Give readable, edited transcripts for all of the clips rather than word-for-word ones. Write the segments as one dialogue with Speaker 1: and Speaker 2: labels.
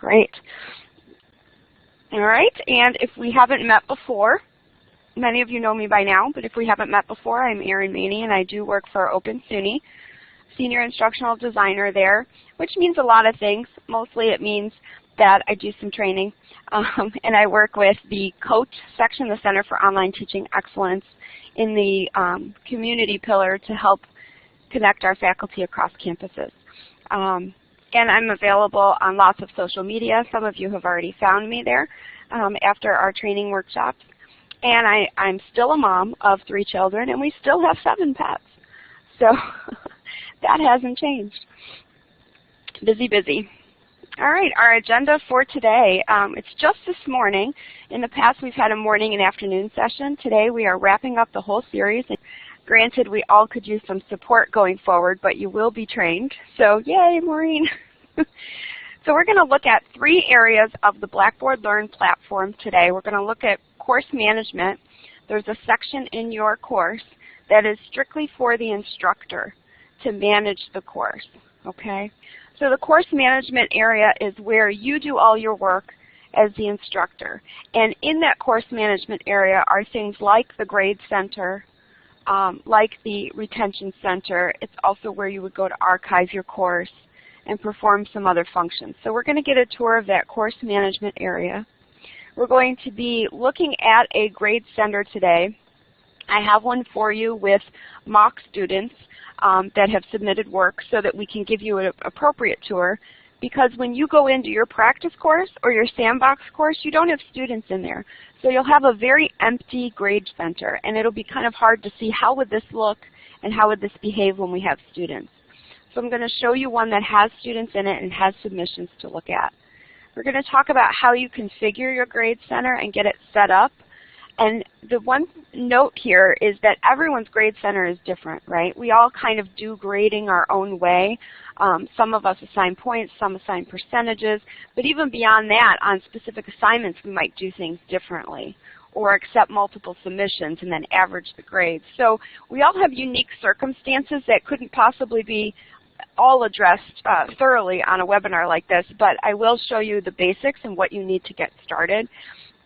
Speaker 1: Great. All right, and if we haven't met before, many of you know me by now, but if we haven't met before, I'm Erin Maney, and I do work for Open SUNY, Senior Instructional Designer there, which means a lot of things. Mostly it means that I do some training, and I work with the COACH section, the Center for Online Teaching Excellence, in the community pillar to help connect our faculty across campuses. And I'm available on lots of social media. Some of you have already found me there after our training workshops. And I'm still a mom of 3 children, and we still have 7 pets. So that hasn't changed. Busy, busy. All right, our agenda for today, it's just this morning. In the past, we've had a morning and afternoon session. Today, we are wrapping up the whole series. And granted, we all could use some support going forward, but you will be trained. So yay, Maureen. So we're going to look at 3 areas of the Blackboard Learn platform today. We're going to look at course management. There's a section in your course that is strictly for the instructor to manage the course, okay? So the course management area is where you do all your work as the instructor. And in that course management area are things like the grade center, like the retention center. It's also where you would go to archive your course and perform some other functions. So we're going to get a tour of that course management area. We're going to be looking at a grade center today. I have one for you with mock students that have submitted work so that we can give you an appropriate tour, because when you go into your practice course or your sandbox course, you don't have students in there. So you'll have a very empty grade center, and it'll be kind of hard to see how would this look and how would this behave when we have students. So I'm going to show you one that has students in it and has submissions to look at. We're going to talk about how you configure your grade center and get it set up. And the one note here is that everyone's grade center is different, right? We all kind of do grading our own way. Some of us assign points, some assign percentages, but even beyond that, on specific assignments, we might do things differently or accept multiple submissions and then average the grades. So we all have unique circumstances that couldn't possibly be all addressed thoroughly on a webinar like this, but I will show you the basics and what you need to get started.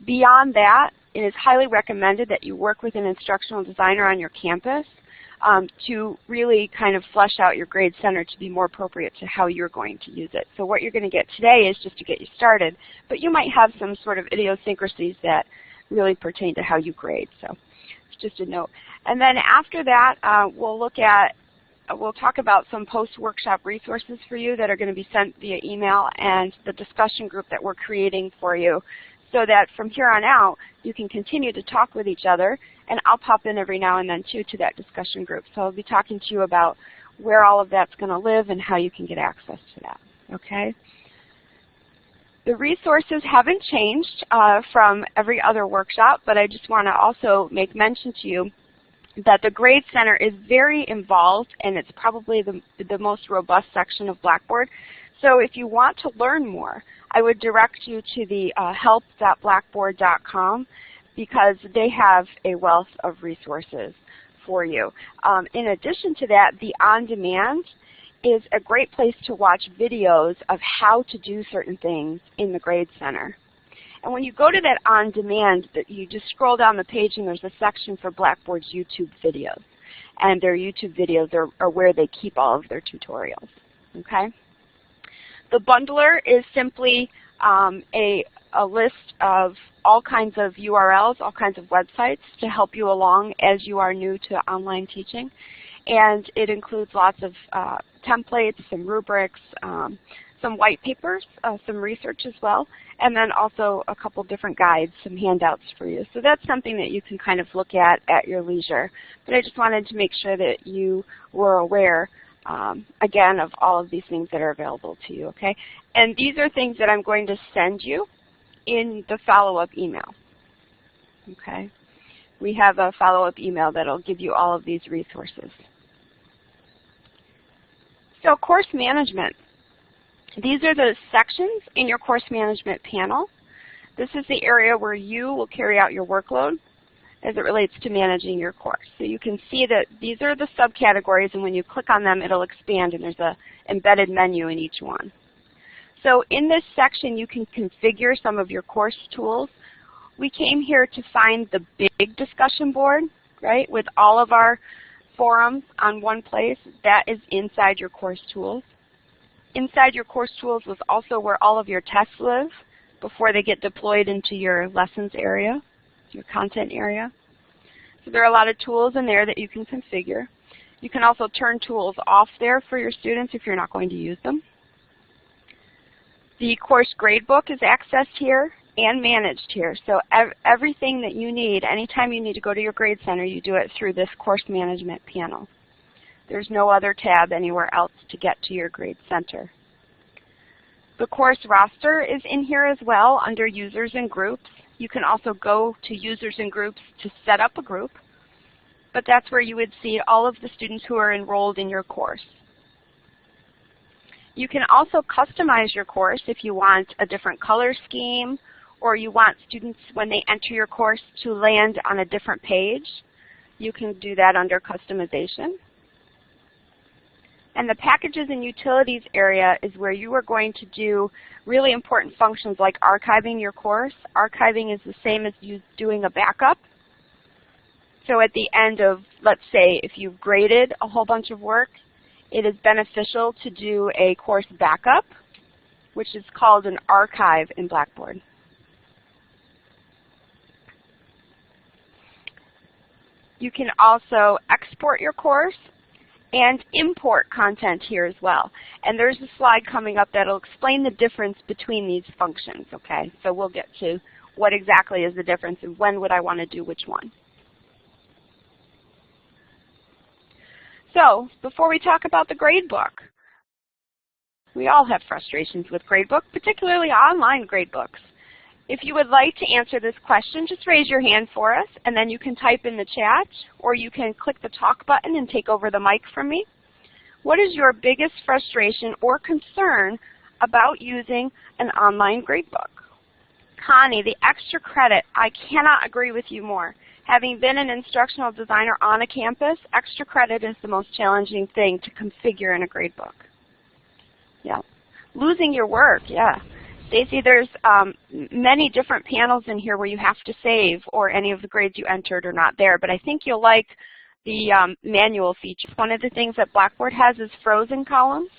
Speaker 1: Beyond that, it is highly recommended that you work with an instructional designer on your campus to really kind of flesh out your grade center to be more appropriate to how you're going to use it. So what you're going to get today is just to get you started, but you might have some sort of idiosyncrasies that really pertain to how you grade. So it's just a note. And then after that, we'll talk about some post-workshop resources for you that are going to be sent via email, and the discussion group that we're creating for you, so that from here on out, you can continue to talk with each other, and I'll pop in every now and then, too, to that discussion group. So I'll be talking to you about where all of that's going to live and how you can get access to that, okay? The resources haven't changed from every other workshop, but I just want to also make mention to you that the Grade Center is very involved, and it's probably the most robust section of Blackboard. So if you want to learn more, I would direct you to the help.blackboard.com, because they have a wealth of resources for you. In addition to that, the on-demand is a great place to watch videos of how to do certain things in the Grade Center. And when you go to that on-demand, you just scroll down the page and there's a section for Blackboard's YouTube videos. And their YouTube videos are where they keep all of their tutorials. Okay? The bundler is simply a list of all kinds of URLs, all kinds of websites to help you along as you are new to online teaching. And it includes lots of templates, some rubrics, some white papers, some research as well, and then also a couple different guides, some handouts for you. So that's something that you can kind of look at your leisure. But I just wanted to make sure that you were aware, again, of all of these things that are available to you, okay? And these are things that I'm going to send you in the follow-up email, okay? We have a follow-up email that will give you all of these resources. So course management. These are the sections in your course management panel. This is the area where you will carry out your workload as it relates to managing your course. So you can see that these are the subcategories, and when you click on them, it'll expand, and there's an embedded menu in each one. So in this section, you can configure some of your course tools. We came here to find the big discussion board, right, with all of our forums on one place. That is inside your course tools. Inside your course tools was also where all of your tests live before they get deployed into your lessons area, your content area. So there are a lot of tools in there that you can configure. You can also turn tools off there for your students if you're not going to use them. The course gradebook is accessed here and managed here. So everything that you need, anytime you need to go to your grade center, you do it through this course management panel. There's no other tab anywhere else to get to your grade center. The course roster is in here as well under users and groups. You can also go to users and groups to set up a group, but that's where you would see all of the students who are enrolled in your course. You can also customize your course if you want a different color scheme, or you want students, when they enter your course, to land on a different page. You can do that under customization. And the packages and utilities area is where you are going to do really important functions like archiving your course. Archiving is the same as you doing a backup. So at the end of, let's say, if you've graded a whole bunch of work, it is beneficial to do a course backup, which is called an archive in Blackboard. You can also export your course and import content here as well. And there's a slide coming up that will explain the difference between these functions, okay? So we'll get to what exactly is the difference and when would I want to do which one. So before we talk about the gradebook, we all have frustrations with gradebook, particularly online gradebooks. If you would like to answer this question, just raise your hand for us, and then you can type in the chat, or you can click the talk button and take over the mic from me. What is your biggest frustration or concern about using an online gradebook? Connie, the extra credit, I cannot agree with you more. Having been an instructional designer on a campus, extra credit is the most challenging thing to configure in a gradebook. Yeah. Losing your work, yeah. Stacy, there's many different panels in here where you have to save, or any of the grades you entered are not there, but I think you'll like the manual feature. One of the things that Blackboard has is frozen columns.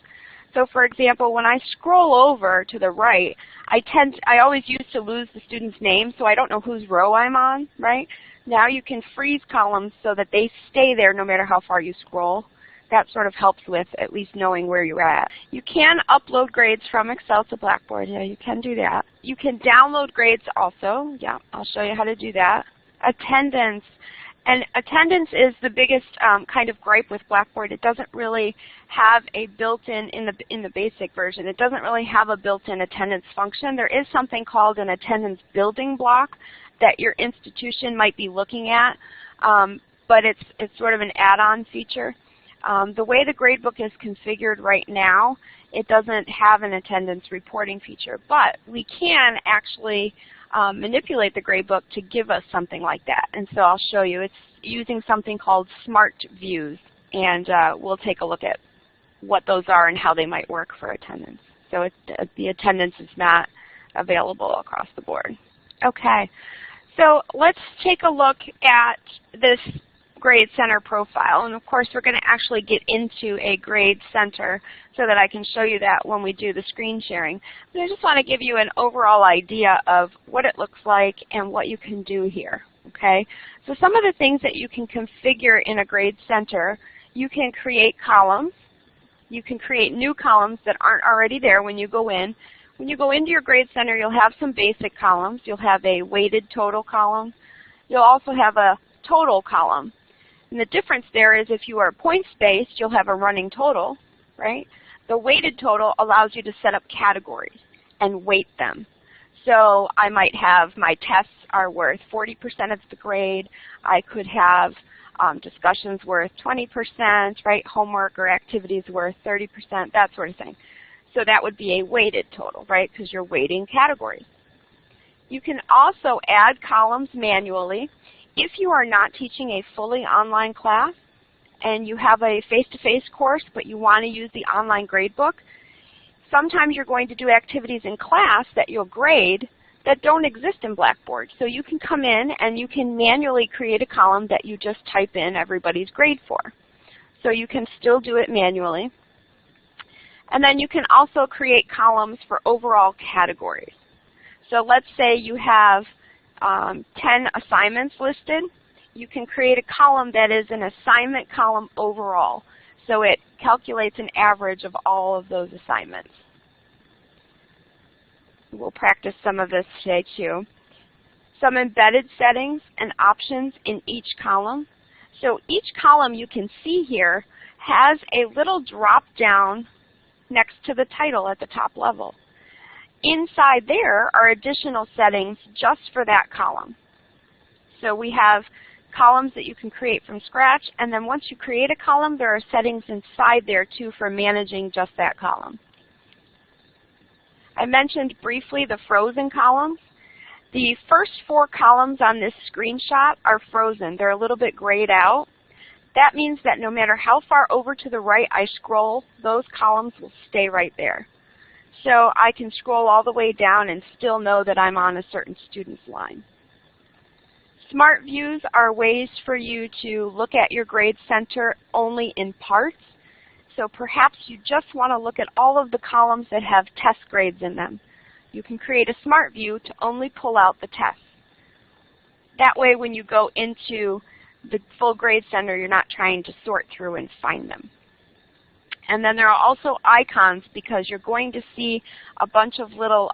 Speaker 1: So for example, when I scroll over to the right, I always used to lose the student's name, so I don't know whose row I'm on, right? Now you can freeze columns so that they stay there no matter how far you scroll. That sort of helps with at least knowing where you're at. You can upload grades from Excel to Blackboard. Yeah, you can do that. You can download grades also. Yeah, I'll show you how to do that. Attendance. And attendance is the biggest kind of gripe with Blackboard. It doesn't really have a built-in, in the basic version, it doesn't really have a built-in attendance function. There is something called an attendance building block that your institution might be looking at, but it's sort of an add-on feature. The way the gradebook is configured right now, it doesn't have an attendance reporting feature, but we can actually manipulate the gradebook to give us something like that. And so I'll show you. It's using something called Smart Views, and we'll take a look at what those are and how they might work for attendance. So the attendance is not available across the board. Okay, so let's take a look at this Grade Center profile, and of course we're going to actually get into a Grade Center so that I can show you that when we do the screen sharing. But I just want to give you an overall idea of what it looks like and what you can do here. Okay, so some of the things that you can configure in a Grade Center, you can create columns. You can create new columns that aren't already there when you go in. When you go into your Grade Center, you'll have some basic columns. You'll have a weighted total column. You'll also have a total column. And the difference there is if you are points-based, you'll have a running total, right? The weighted total allows you to set up categories and weight them. So I might have my tests are worth 40% of the grade. I could have discussions worth 20%, right? Homework or activities worth 30%, that sort of thing. So that would be a weighted total, right? Because you're weighting categories. You can also add columns manually. If you are not teaching a fully online class and you have a face-to-face course but you want to use the online gradebook, sometimes you're going to do activities in class that you'll grade that don't exist in Blackboard. So you can come in and you can manually create a column that you just type in everybody's grade for. So you can still do it manually. And then you can also create columns for overall categories. So let's say you have 10 assignments listed. You can create a column that is an assignment column overall. So it calculates an average of all of those assignments. We'll practice some of this today too. Some embedded settings and options in each column. So each column you can see here has a little drop down next to the title at the top level. Inside there are additional settings just for that column. So we have columns that you can create from scratch, and then once you create a column, there are settings inside there too for managing just that column. I mentioned briefly the frozen columns. The first 4 columns on this screenshot are frozen. They're a little bit grayed out. That means that no matter how far over to the right I scroll, those columns will stay right there. So I can scroll all the way down and still know that I'm on a certain student's line. Smart views are ways for you to look at your grade center only in parts. So perhaps you just want to look at all of the columns that have test grades in them. You can create a smart view to only pull out the tests. That way when you go into the full grade center, you're not trying to sort through and find them. And then there are also icons because you're going to see a bunch of little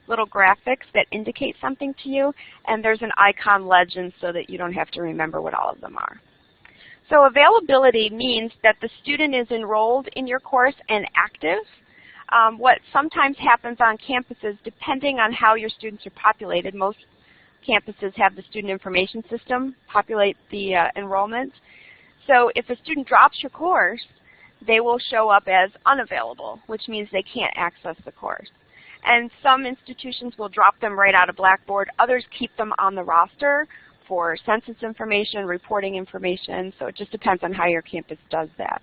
Speaker 1: graphics that indicate something to you, and there's an icon legend so that you don't have to remember what all of them are. So availability means that the student is enrolled in your course and active. What sometimes happens on campuses, depending on how your students are populated, most campuses have the student information system populate the enrollment. So if a student drops your course, they will show up as unavailable, which means they can't access the course. And some institutions will drop them right out of Blackboard. Others keep them on the roster for census information, reporting information, so it just depends on how your campus does that.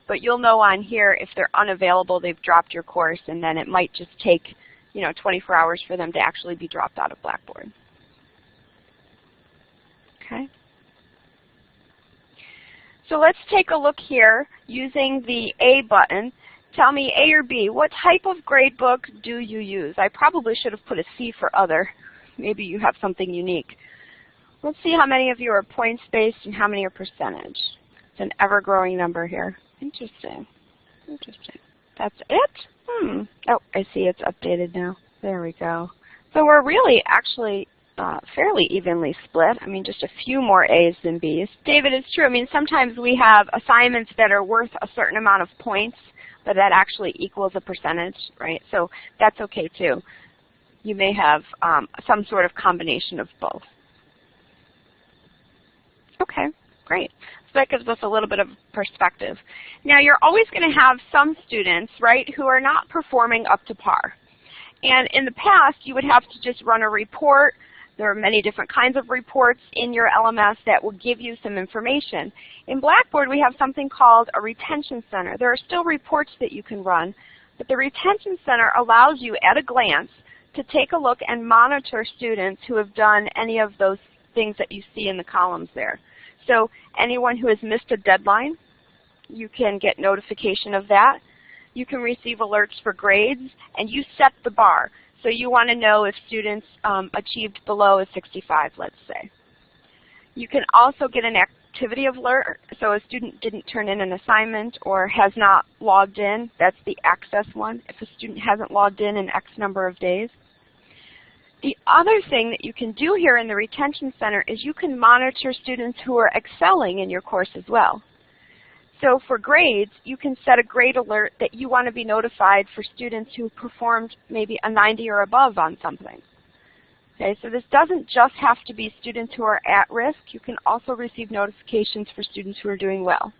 Speaker 1: But you'll know on here if they're unavailable, they've dropped your course, and then it might just take 24 hours for them to actually be dropped out of Blackboard. Okay. So let's take a look here using the A button. Tell me, A or B, what type of grade book do you use? I probably should have put a C for other. Maybe you have something unique. Let's see how many of you are points-based and how many are percentage. It's an ever-growing number here. Interesting. Interesting. That's it? Oh, I see it's updated now. There we go. So we're really actually fairly evenly split. I mean, just a few more A's than B's. David, it's true. I mean, sometimes we have assignments that are worth a certain amount of points, but that actually equals a percentage, right? So that's okay too. You may have some sort of combination of both. Okay, great. So that gives us a little bit of perspective. Now you're always going to have some students, right, who are not performing up to par. And in the past, you would have to just run a report. There are many different kinds of reports in your LMS that will give you some information. In Blackboard, we have something called a retention center. There are still reports that you can run, but the retention center allows you at a glance to take a look and monitor students who have done any of those things that you see in the columns there. So anyone who has missed a deadline, you can get notification of that. You can receive alerts for grades, and you set the bar. So you want to know if students achieved below a 65, let's say. You can also get an activity alert. So a student didn't turn in an assignment or has not logged in. That's the access one, if a student hasn't logged in X number of days. The other thing that you can do here in the Retention Center is you can monitor students who are excelling in your course as well. So for grades, you can set a grade alert that you want to be notified for students who performed maybe a 90 or above on something. Okay, so this doesn't just have to be students who are at risk. You can also receive notifications for students who are doing well.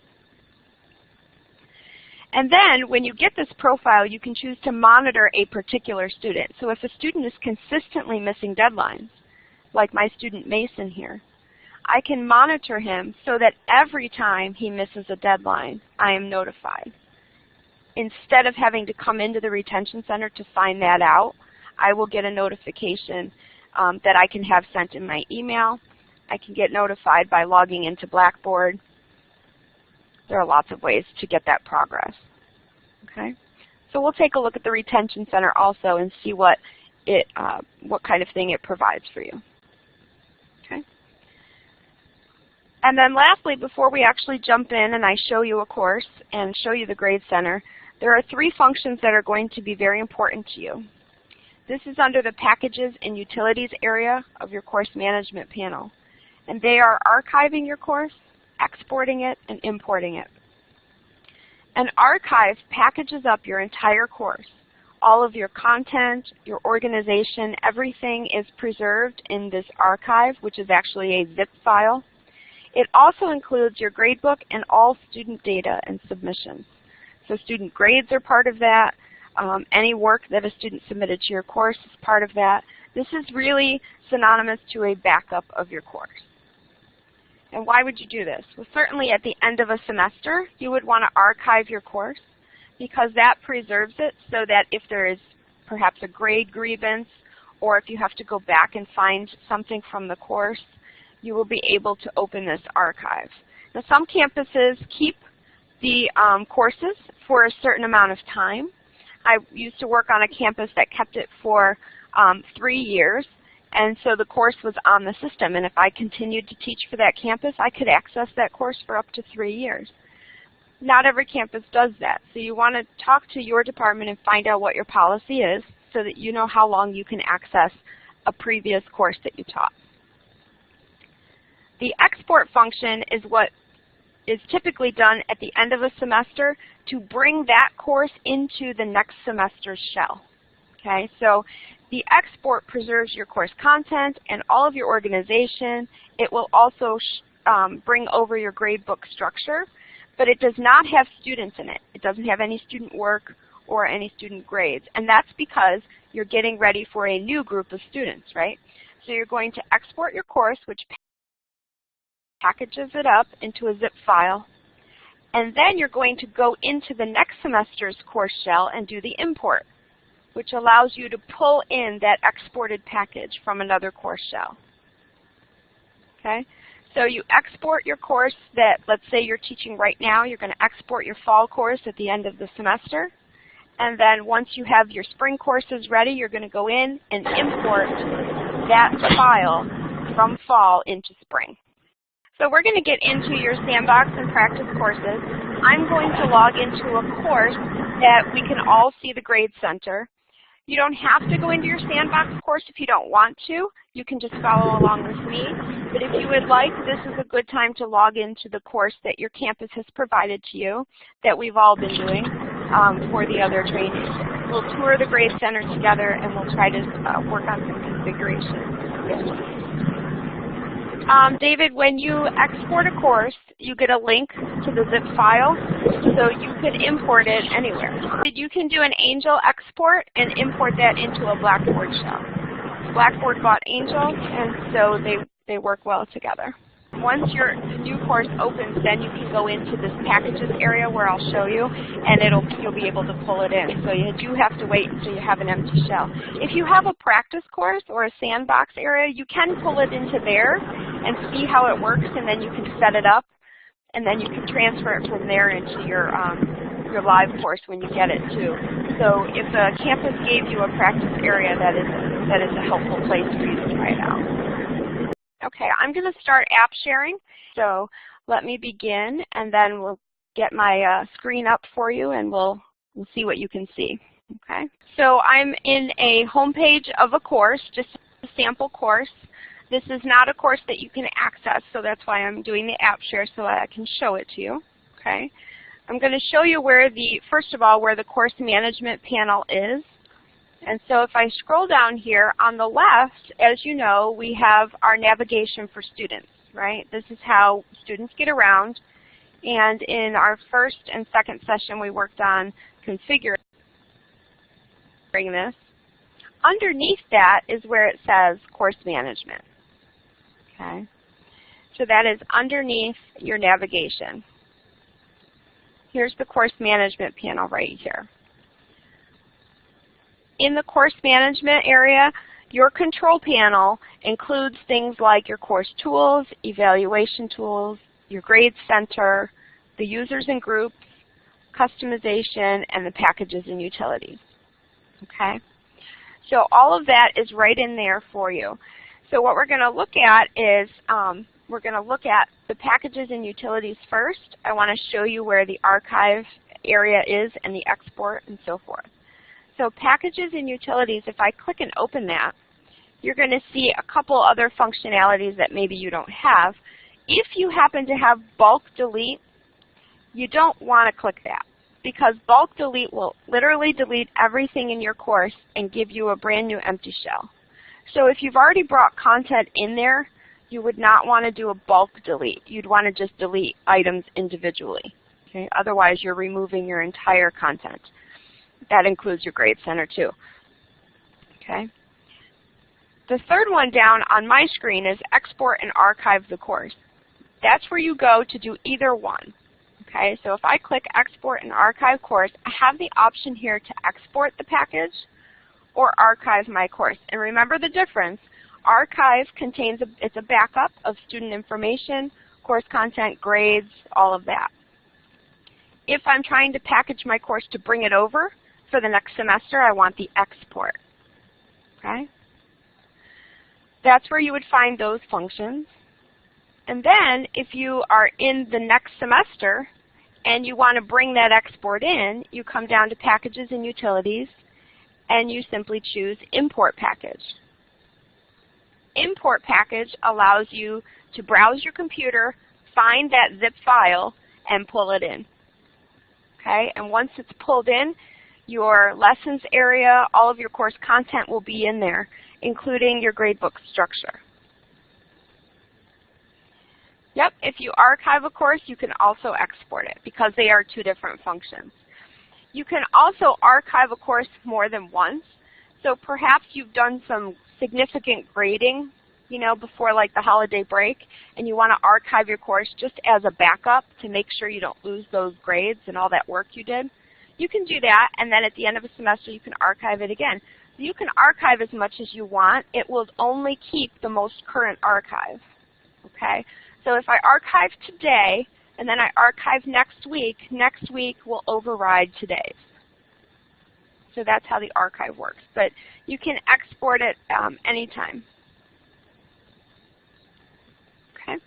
Speaker 1: And then when you get this profile, you can choose to monitor a particular student. So if a student is consistently missing deadlines, like my student Mason here, I can monitor him so that every time he misses a deadline, I am notified. instead of having to come into the retention center to find that out, I will get a notification that I can have sent in my email. I can get notified by logging into Blackboard. There are lots of ways to get that progress. Okay, so we'll take a look at the retention center also and see what kind of thing it provides for you. Okay. And then lastly, before we actually jump in and I show you a course and show you the Grade Center, there are 3 functions that are going to be very important to you. This is under the Packages and Utilities area of your course management panel. And they are archiving your course, exporting it, and importing it. An archive packages up your entire course. All of your content, your organization, everything is preserved in this archive, which is actually a zip file. It also includes your gradebook and all student data and submissions. So student grades are part of that. Any work that a student submitted to your course is part of that. This is really synonymous to a backup of your course. And why would you do this? Well, certainly at the end of a semester, you would want to archive your course because that preserves it so that if there is perhaps a grade grievance or if you have to go back and find something from the course, you will be able to open this archive. Now, some campuses keep the courses for a certain amount of time. I used to work on a campus that kept it for 3 years, and so the course was on the system. And if I continued to teach for that campus, I could access that course for up to 3 years. Not every campus does that, so you want to talk to your department and find out what your policy is so that you know how long you can access a previous course that you taught. The export function is what is typically done at the end of a semester to bring that course into the next semester's shell. Okay, so the export preserves your course content and all of your organization. It will also bring over your gradebook structure, but it does not have students in it. It doesn't have any student work or any student grades, and that's because you're getting ready for a new group of students, right? So you're going to export your course, which packages it up into a zip file, and then you're going to go into the next semester's course shell and do the import, which allows you to pull in that exported package from another course shell. Okay? So you export your course that, let's say you're teaching right now, you're going to export your fall course at the end of the semester, and then once you have your spring courses ready, you're going to go in and import that file from fall into spring. So we're going to get into your sandbox and practice courses. I'm going to log into a course that we can all see the Grade Center. You don't have to go into your sandbox course if you don't want to. You can just follow along with me. But if you would like, this is a good time to log into the course that your campus has provided to you that we've all been doing for the other trainees. We'll tour the Grade Center together and we'll try to work on some configuration. David, when you export a course, you get a link to the zip file, so you can import it anywhere. You can do an Angel export and import that into a Blackboard shell. Blackboard bought Angel, and so they work well together. Once your new course opens, then you can go into this packages area where I'll show you, and you'll be able to pull it in. So you do have to wait until you have an empty shell. If you have a practice course or a sandbox area, you can pull it into there and see how it works, and then you can set it up, and then you can transfer it from there into your live course when you get it too. So if a campus gave you a practice area, that is a helpful place for you to try it out. Okay, I'm going to start app sharing. So let me begin, and then we'll get my screen up for you, and we'll see what you can see. Okay. So I'm in a home page of a course, just a sample course. This is not a course that you can access, so that's why I'm doing the app share so I can show it to you. Okay. I'm going to show you where first of all, where the course management panel is. And so if I scroll down here, on the left, as you know, we have our navigation for students, right? This is how students get around. And in our first and second session, we worked on configuring this. Underneath that is where it says course management. Okay? So that is underneath your navigation. here's the course management panel right here. In the course management area, your control panel includes things like your course tools, evaluation tools, your grade center, the users and groups, customization, and the packages and utilities. Okay? So all of that is right in there for you. So what we're going to look at is we're going to look at the packages and utilities first. I want to show you where the archive area is and the export and so forth. So packages and utilities, if I click and open that, you're going to see a couple other functionalities that maybe you don't have. If you happen to have bulk delete, you don't want to click that, because bulk delete will literally delete everything in your course and give you a brand new empty shell. So if you've already brought content in there, you would not want to do a bulk delete. You'd want to just delete items individually. Okay? Otherwise, you're removing your entire content. That includes your grade center too. Okay? The third one down on my screen is export and archive the course. That's where you go to do either one. Okay, so if I click export and archive course, I have the option here to export the package or archive my course. And remember the difference. Archive contains it's a backup of student information, course content, grades, all of that. If I'm trying to package my course to bring it over for the next semester, I want the export. Okay? That's where you would find those functions. And then if you are in the next semester and you want to bring that export in, you come down to packages and utilities and you simply choose import package. Import package allows you to browse your computer, find that zip file, and pull it in. Okay? And once it's pulled in, your lessons area, all of your course content will be in there, including your gradebook structure. Yep, if you archive a course, you can also export it because they are two different functions. You can also archive a course more than once. So perhaps you've done some significant grading, you know, before like the holiday break, and you want to archive your course just as a backup to make sure you don't lose those grades and all that work you did. You can do that, and then at the end of a semester you can archive it again. So you can archive as much as you want. It will only keep the most current archive. Okay? So if I archive today and then I archive next week will override today's. So that's how the archive works. But you can export it anytime. Okay.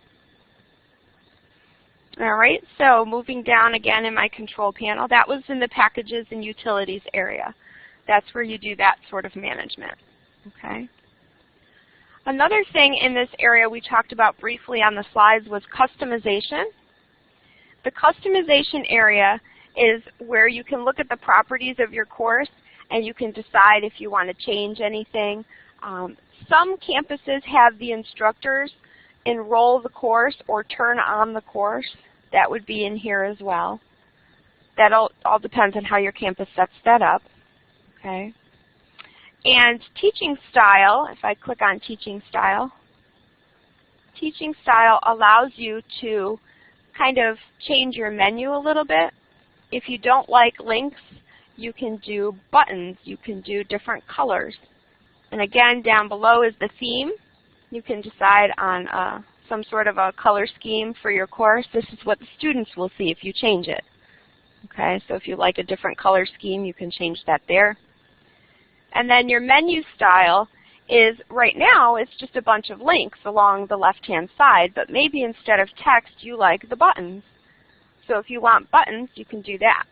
Speaker 1: All right, so moving down again in my control panel, that was in the packages and utilities area. That's where you do that sort of management. Okay. Another thing in this area we talked about briefly on the slides was customization. The customization area is where you can look at the properties of your course and you can decide if you want to change anything. Some campuses have the instructors enroll the course or turn on the course. That would be in here as well. That all depends on how your campus sets that up. Okay. And teaching style, if I click on teaching style allows you to kind of change your menu a little bit. If you don't like links, you can do buttons. You can do different colors. And again, down below is the theme. You can decide on some sort of a color scheme for your course. This is what the students will see if you change it. Okay, so if you like a different color scheme, you can change that there. And then your menu style is, right now, it's just a bunch of links along the left-hand side, but maybe instead of text, you like the buttons. So if you want buttons, you can do that.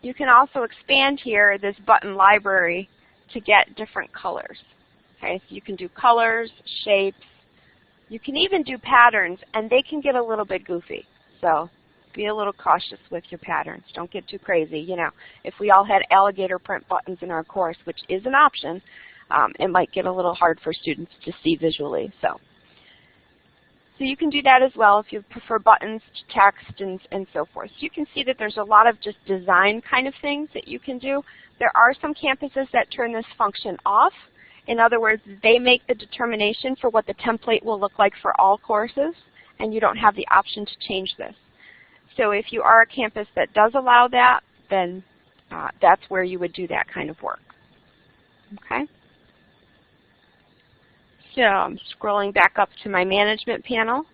Speaker 1: You can also expand here this button library to get different colors. Okay, so you can do colors, shapes. You can even do patterns, and they can get a little bit goofy. So be a little cautious with your patterns. Don't get too crazy. You know, if we all had alligator print buttons in our course, which is an option, it might get a little hard for students to see visually. So you can do that as well if you prefer buttons to text and so forth. You can see that there's a lot of just design kind of things that you can do. There are some campuses that turn this function off. In other words, they make the determination for what the template will look like for all courses, and you don't have the option to change this. So if you are a campus that does allow that, then that's where you would do that kind of work. Okay? So I'm scrolling back up to my management panel.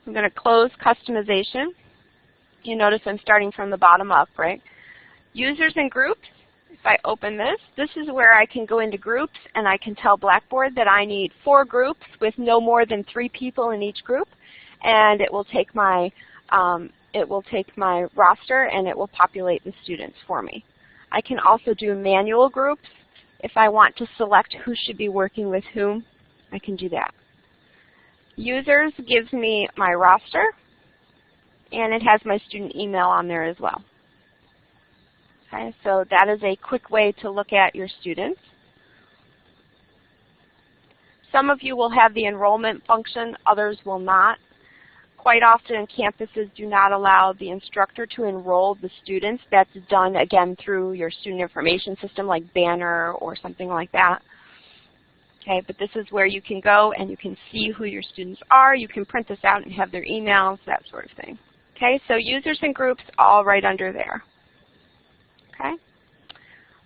Speaker 1: I'm going to close customization. You notice I'm starting from the bottom up, right? Users and groups. If I open this, this is where I can go into groups and I can tell Blackboard that I need 4 groups with no more than 3 people in each group, and it will take my roster and it will populate the students for me. I can also do manual groups. If I want to select who should be working with whom, I can do that. Users gives me my roster, and it has my student email on there as well. Okay, so that is a quick way to look at your students. Some of you will have the enrollment function, others will not. Quite often campuses do not allow the instructor to enroll the students. That's done, again, through your student information system like Banner or something like that. Okay, but this is where you can go and you can see who your students are. You can print this out and have their emails, that sort of thing. Okay, so users and groups all right under there. Okay,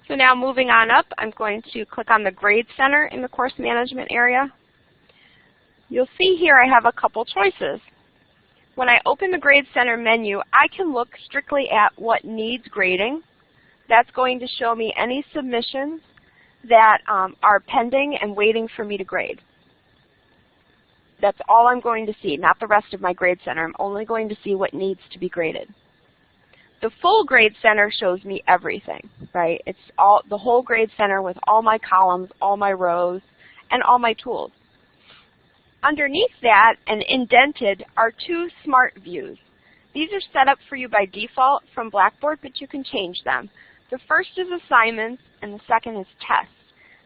Speaker 1: so now moving on up, I'm going to click on the Grade Center in the Course Management area. You'll see here I have a couple choices. When I open the Grade Center menu, I can look strictly at what needs grading. That's going to show me any submissions that are pending and waiting for me to grade. That's all I'm going to see, not the rest of my Grade Center. I'm only going to see what needs to be graded. The full Grade Center shows me everything, right? It's all the whole Grade Center with all my columns, all my rows, and all my tools. Underneath that and indented are 2 smart views. These are set up for you by default from Blackboard, but you can change them. The first is assignments, and the second is tests.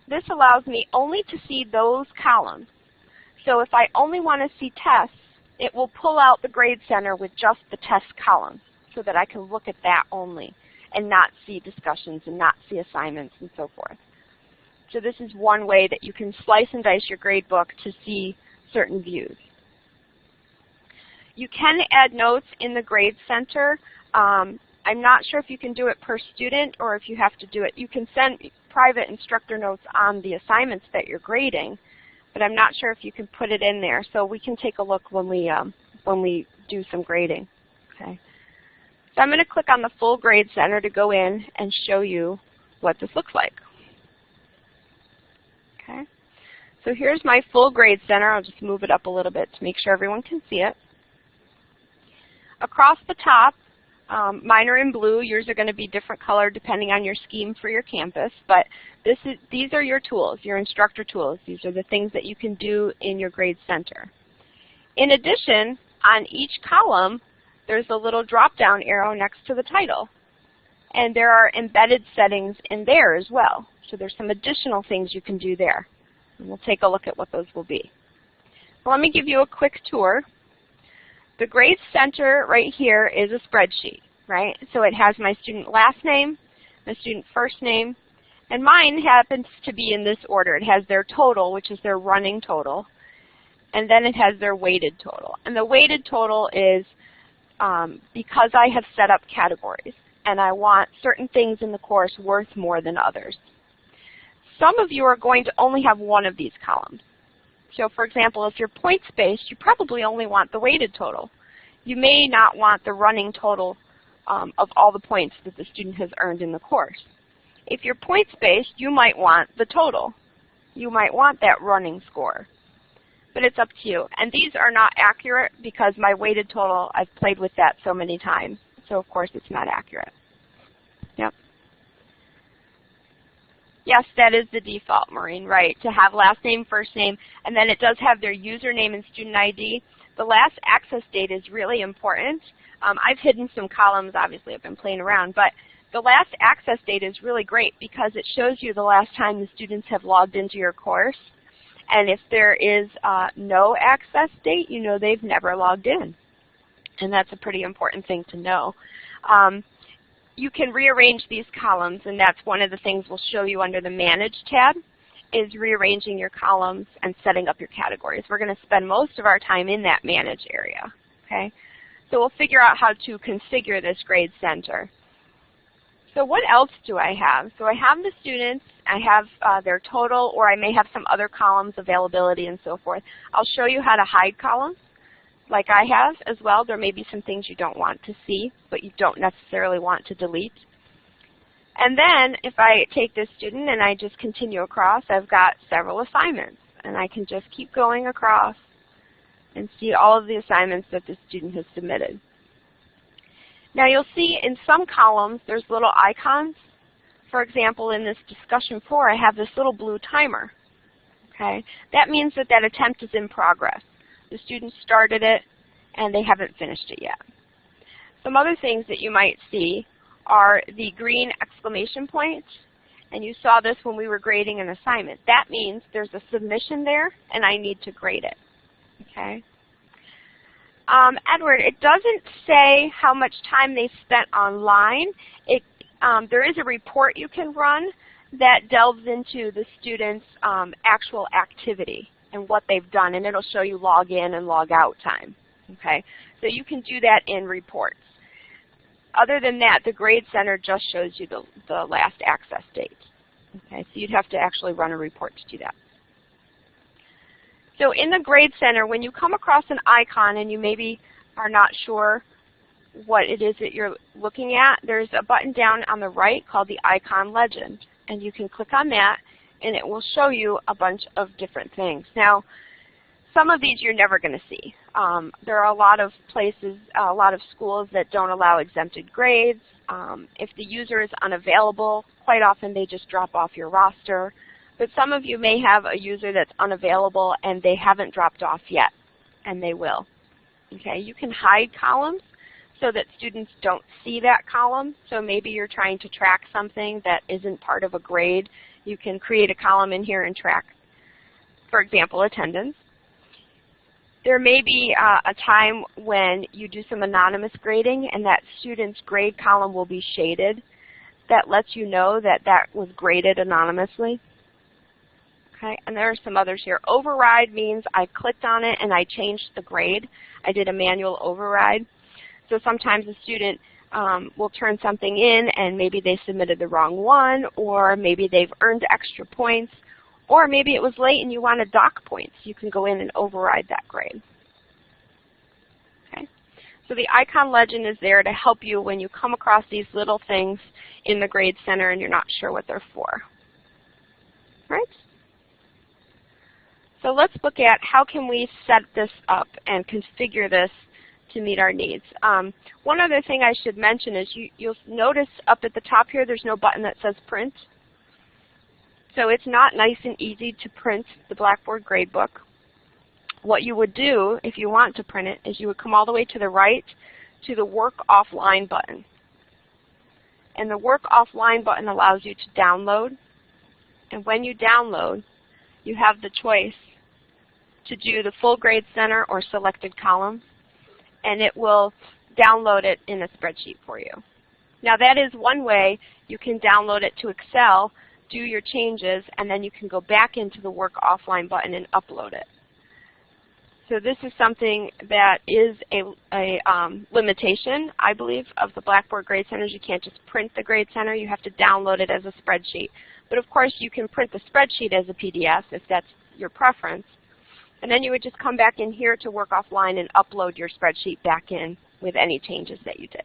Speaker 1: This allows me only to see those columns. So if I only want to see tests, it will pull out the Grade Center with just the test column so that I can look at that only and not see discussions and not see assignments and so forth. So this is one way that you can slice and dice your gradebook to see certain views. You can add notes in the Grade Center. I'm not sure if you can do it per student or if you have to do it. You can send private instructor notes on the assignments that you're grading, but I'm not sure if you can put it in there. So we can take a look when we do some grading. Okay. So I'm going to click on the full Grade Center to go in and show you what this looks like. Okay. So here's my full Grade Center. I'll just move it up a little bit to make sure everyone can see it. Across the top, mine are in blue. Yours are going to be different color depending on your scheme for your campus. But these are your tools, your instructor tools. These are the things that you can do in your Grade Center. In addition, on each column, there's a little drop-down arrow next to the title. And there are embedded settings in there as well. So there's some additional things you can do there. And we'll take a look at what those will be. Well, let me give you a quick tour. The Grade Center right here is a spreadsheet, right? So it has my student last name, my student first name, and mine happens to be in this order. It has their total, which is their running total, and then it has their weighted total. And the weighted total is because I have set up categories, and I want certain things in the course worth more than others. Some of you are going to only have one of these columns. So for example, if you're points-based, you probably only want the weighted total. You may not want the running total of all the points that the student has earned in the course. If you're points-based, you might want the total. You might want that running score. But it's up to you. And these are not accurate because my weighted total, I've played with that so many times. So of course it's not accurate. Yep. Yes, that is the default, Maureen, right, to have last name, first name, and then it does have their username and student ID. The last access date is really important. I've hidden some columns, obviously I've been playing around, but the last access date is really great because it shows you the last time the students have logged into your course. And if there is no access date, you know they've never logged in. And that's a pretty important thing to know. You can rearrange these columns, and that's one of the things we'll show you under the Manage tab, is rearranging your columns and setting up your categories. We're going to spend most of our time in that Manage area. Okay? So we'll figure out how to configure this grade center. So what else do I have? So I have the students, I have their total, or I may have some other columns, availability, and so forth. I'll show you how to hide columns, like I have as well. There may be some things you don't want to see, but you don't necessarily want to delete. And then if I take this student and I just continue across, I've got several assignments. And I can just keep going across and see all of the assignments that the student has submitted. Now you'll see in some columns there's little icons. For example, in this discussion 4, I have this little blue timer. Okay? That means that that attempt is in progress. The student started it and they haven't finished it yet. Some other things that you might see are the green exclamation point. And you saw this when we were grading an assignment. That means there's a submission there and I need to grade it. Okay? Edward, it doesn't say how much time they spent online. There is a report you can run that delves into the student's actual activity and what they've done, and it'll show you log in and log out time. Okay? So you can do that in reports. Other than that, the Grade Center just shows you the last access date. Okay? So you'd have to actually run a report to do that. So in the Grade Center, when you come across an icon and you maybe are not sure what it is that you're looking at, there's a button down on the right called the icon legend. And you can click on that and it will show you a bunch of different things. Now, some of these you're never going to see. There are a lot of places, a lot of schools that don't allow exempted grades. If the user is unavailable, quite often they just drop off your roster. But some of you may have a user that's unavailable and they haven't dropped off yet, and they will. Okay, you can hide columns so that students don't see that column. So maybe you're trying to track something that isn't part of a grade. You can create a column in here and track, for example, attendance. There may be a time when you do some anonymous grading and that student's grade column will be shaded. That lets you know that that was graded anonymously. Okay, and there are some others here. Override means I clicked on it and I changed the grade. I did a manual override. So sometimes a student will turn something in and maybe they submitted the wrong one, or maybe they've earned extra points, or maybe it was late and you want to dock points. You can go in and override that grade. Okay. So the icon legend is there to help you when you come across these little things in the Grade Center and you're not sure what they're for. Right? So let's look at how can we set this up and configure this to meet our needs. One other thing I should mention is you'll notice up at the top here there's no button that says print. So it's not nice and easy to print the Blackboard gradebook. What you would do if you want to print it is you would come all the way to the right to the Work Offline button. And the Work Offline button allows you to download. And when you download, you have the choice to do the full Grade Center or selected columns, and it will download it in a spreadsheet for you. Now that is one way you can download it to Excel, do your changes, and then you can go back into the Work Offline button and upload it. So this is something that is a limitation, I believe, of the Blackboard Grade Centers. You can't just print the Grade Center. You have to download it as a spreadsheet. But of course, you can print the spreadsheet as a PDF if that's your preference. And then you would just come back in here to Work Offline and upload your spreadsheet back in with any changes that you did.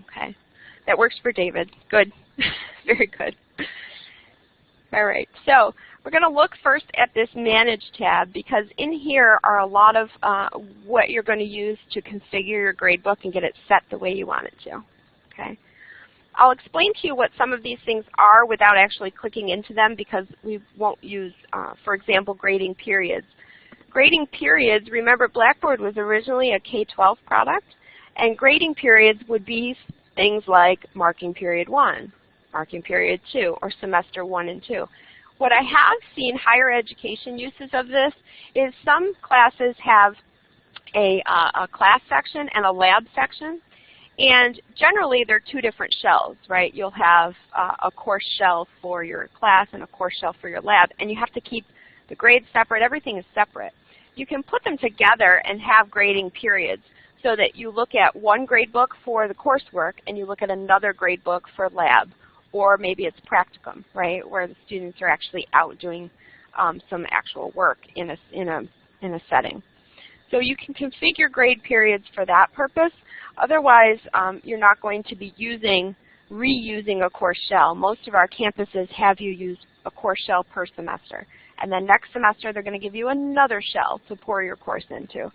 Speaker 1: Okay. That works for David. Good. Very good. All right. So we're going to look first at this Manage tab, because in here are a lot of what you're going to use to configure your gradebook and get it set the way you want it to. Okay. I'll explain to you what some of these things are without actually clicking into them, because we won't use, for example, grading periods. Grading periods, remember Blackboard was originally a K-12 product, and grading periods would be things like marking period 1, marking period 2, or semester 1 and 2. What I have seen higher education uses of this is some classes have a class section and a lab section. And generally, they're two different shells, right? You'll have a course shell for your class and a course shell for your lab, and you have to keep the grades separate. Everything is separate. You can put them together and have grading periods. so that you look at one grade book for the coursework and you look at another grade book for lab, or maybe it's practicum, right, where the students are actually out doing some actual work in a setting. So you can configure grade periods for that purpose. Otherwise, you're not going to be reusing a course shell. Most of our campuses have you use a course shell per semester. And then next semester, they're going to give you another shell to pour your course into.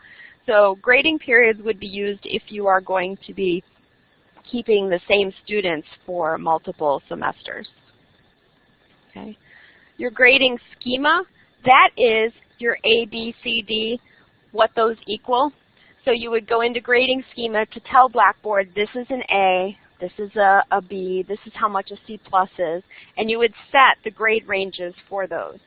Speaker 1: So grading periods would be used if you are going to be keeping the same students for multiple semesters. Okay. Your grading schema, that is your A, B, C, D, what those equal. So you would go into grading schema to tell Blackboard, this is an A, this is a B, this is how much a C plus is, and you would set the grade ranges for those.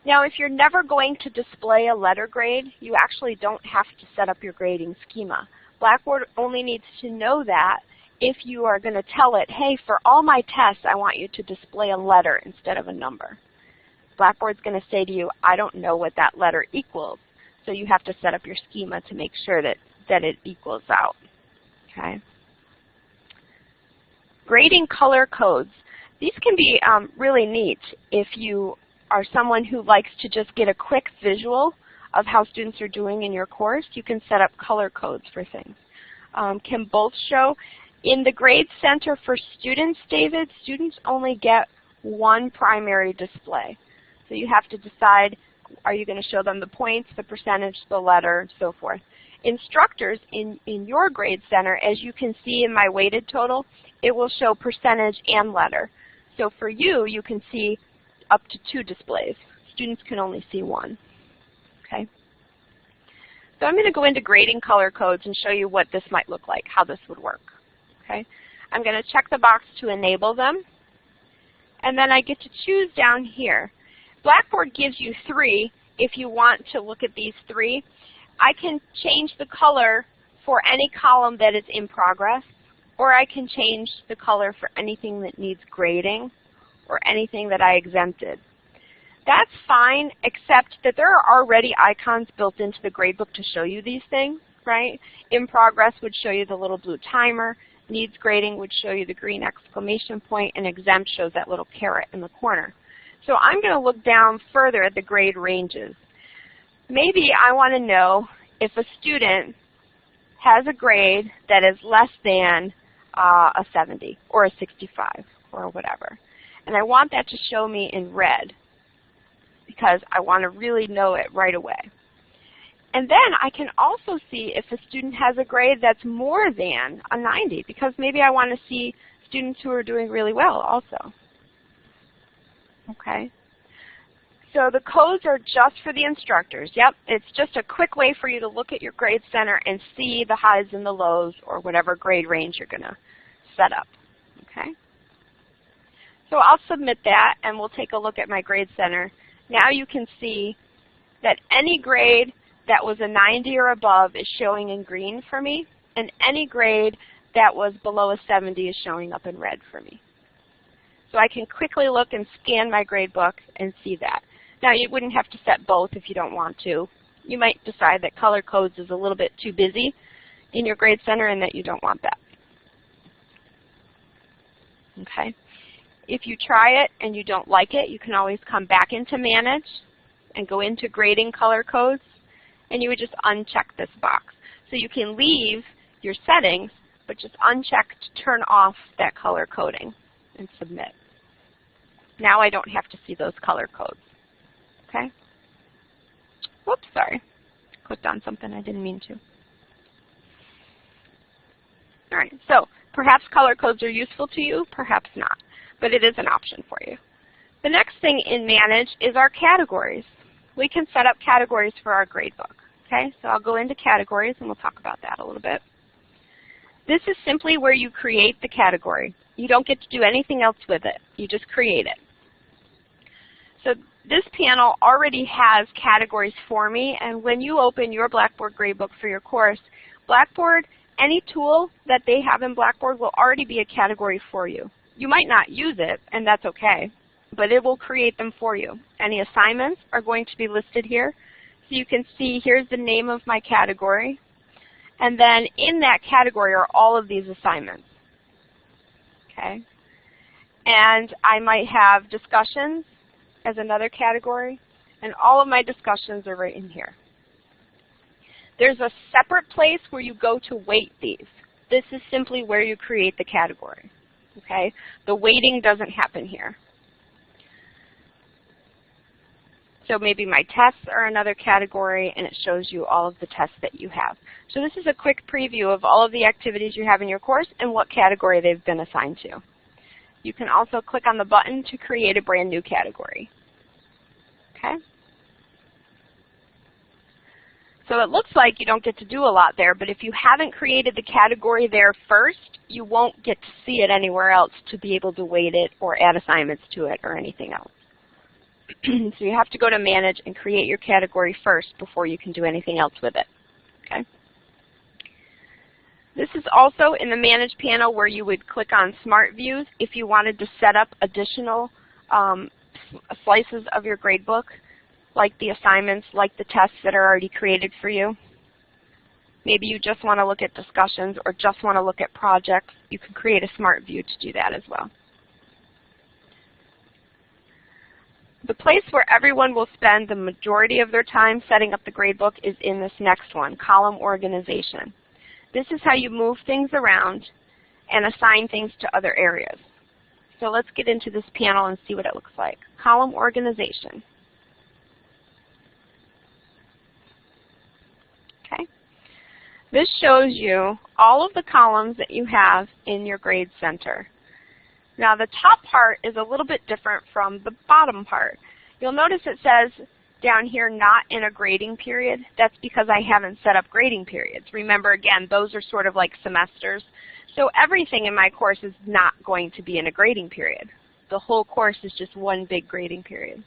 Speaker 1: Now, if you're never going to display a letter grade, you actually don't have to set up your grading schema. Blackboard only needs to know that if you are going to tell it, hey, for all my tests, I want you to display a letter instead of a number. Blackboard's going to say to you, I don't know what that letter equals. So you have to set up your schema to make sure that it equals out. Okay. Grading color codes. These can be really neat if you are someone who likes to just get a quick visual of how students are doing in your course. You can set up color codes for things. Can both show? In the Grade Center for students, David, students only get one primary display. So you have to decide, are you going to show them the points, the percentage, the letter, so forth. Instructors in your Grade Center, as you can see in my weighted total, it will show percentage and letter. So for you, you can see up to 2 displays. Students can only see 1. Okay. So I'm going to go into grading color codes and show you what this might look like, how this would work. Okay. I'm going to check the box to enable them, and then I get to choose down here. Blackboard gives you 3 if you want to look at these 3. I can change the color for any column that is in progress, or I can change the color for anything that needs grading or anything that I exempted. That's fine, except that there are already icons built into the gradebook to show you these things, right? In progress would show you the little blue timer. Needs grading would show you the green exclamation point, and exempt shows that little caret in the corner. So I'm going to look down further at the grade ranges. Maybe I want to know if a student has a grade that is less than a 70 or a 65 or whatever. And I want that to show me in red because I want to really know it right away. And then I can also see if a student has a grade that's more than a 90, because maybe I want to see students who are doing really well also. Okay. So the codes are just for the instructors. Yep, it's just a quick way for you to look at your grade center and see the highs and the lows or whatever grade range you're going to set up. Okay. So I'll submit that, and we'll take a look at my grade center. Now you can see that any grade that was a 90 or above is showing in green for me, and any grade that was below a 70 is showing up in red for me. So I can quickly look and scan my grade book and see that. Now you wouldn't have to set both if you don't want to. You might decide that color codes is a little bit too busy in your grade center and that you don't want that. Okay. If you try it and you don't like it, you can always come back into Manage and go into Grading Color Codes, and you would just uncheck this box. So you can leave your settings, but just uncheck to turn off that color coding and submit. Now I don't have to see those color codes. Okay? Whoops, sorry. Clicked on something I didn't mean to. All right, so perhaps color codes are useful to you, perhaps not, but it is an option for you. The next thing in Manage is our categories. We can set up categories for our gradebook. Okay, so I'll go into categories and we'll talk about that a little bit. This is simply where you create the category. You don't get to do anything else with it. You just create it. So this panel already has categories for me, and when you open your Blackboard gradebook for your course, Blackboard, any tool that they have in Blackboard will already be a category for you. You might not use it, and that's okay, but it will create them for you. Any assignments are going to be listed here. So you can see here's the name of my category. And then in that category are all of these assignments. Okay? And I might have discussions as another category, and all of my discussions are right in here. There's a separate place where you go to weight these. This is simply where you create the category. Okay? The weighting doesn't happen here. So maybe my tests are another category, and it shows you all of the tests that you have. So this is a quick preview of all of the activities you have in your course and what category they've been assigned to. You can also click on the button to create a brand new category. Okay? So it looks like you don't get to do a lot there, but if you haven't created the category there first, you won't get to see it anywhere else to be able to weight it or add assignments to it or anything else. So you have to go to Manage and create your category first before you can do anything else with it. Okay? This is also in the Manage panel where you would click on Smart Views if you wanted to set up additional slices of your gradebook, like the assignments, like the tests that are already created for you. Maybe you just want to look at discussions or just want to look at projects. You can create a Smart View to do that as well. The place where everyone will spend the majority of their time setting up the gradebook is in this next one, Column Organization. This is how you move things around and assign things to other areas. So let's get into this panel and see what it looks like. Column Organization. Okay. This shows you all of the columns that you have in your grade center. Now the top part is a little bit different from the bottom part. You'll notice it says down here, not in a grading period. That's because I haven't set up grading periods. Remember, again, those are sort of like semesters. So everything in my course is not going to be in a grading period. The whole course is just one big grading period.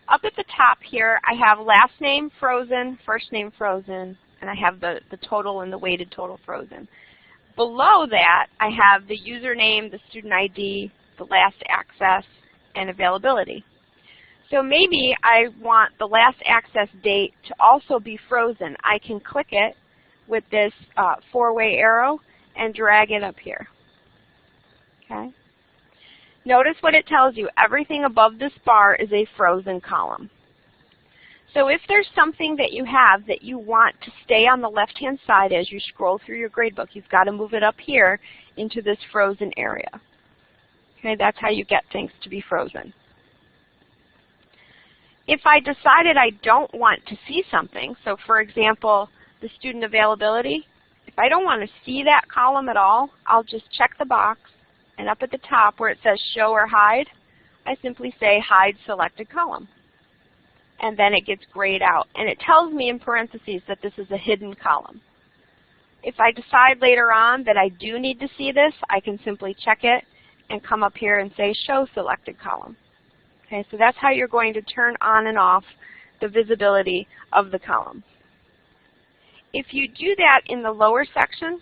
Speaker 1: Up at the top here, I have last name frozen, first name frozen, and I have the total and the weighted total frozen. Below that, I have the username, the student ID, the last access, and availability. So maybe I want the last access date to also be frozen. I can click it with this four-way arrow and drag it up here. Okay. Notice what it tells you. Everything above this bar is a frozen column. So if there's something that you have that you want to stay on the left-hand side as you scroll through your gradebook, you've got to move it up here into this frozen area. Okay, that's how you get things to be frozen. If I decided I don't want to see something, so for example, the student availability, if I don't want to see that column at all, I'll just check the box, and up at the top where it says Show or Hide, I simply say Hide Selected Column. And then it gets grayed out. And it tells me in parentheses that this is a hidden column. If I decide later on that I do need to see this, I can simply check it and come up here and say Show Selected Column. Okay, so that's how you're going to turn on and off the visibility of the column. If you do that in the lower section,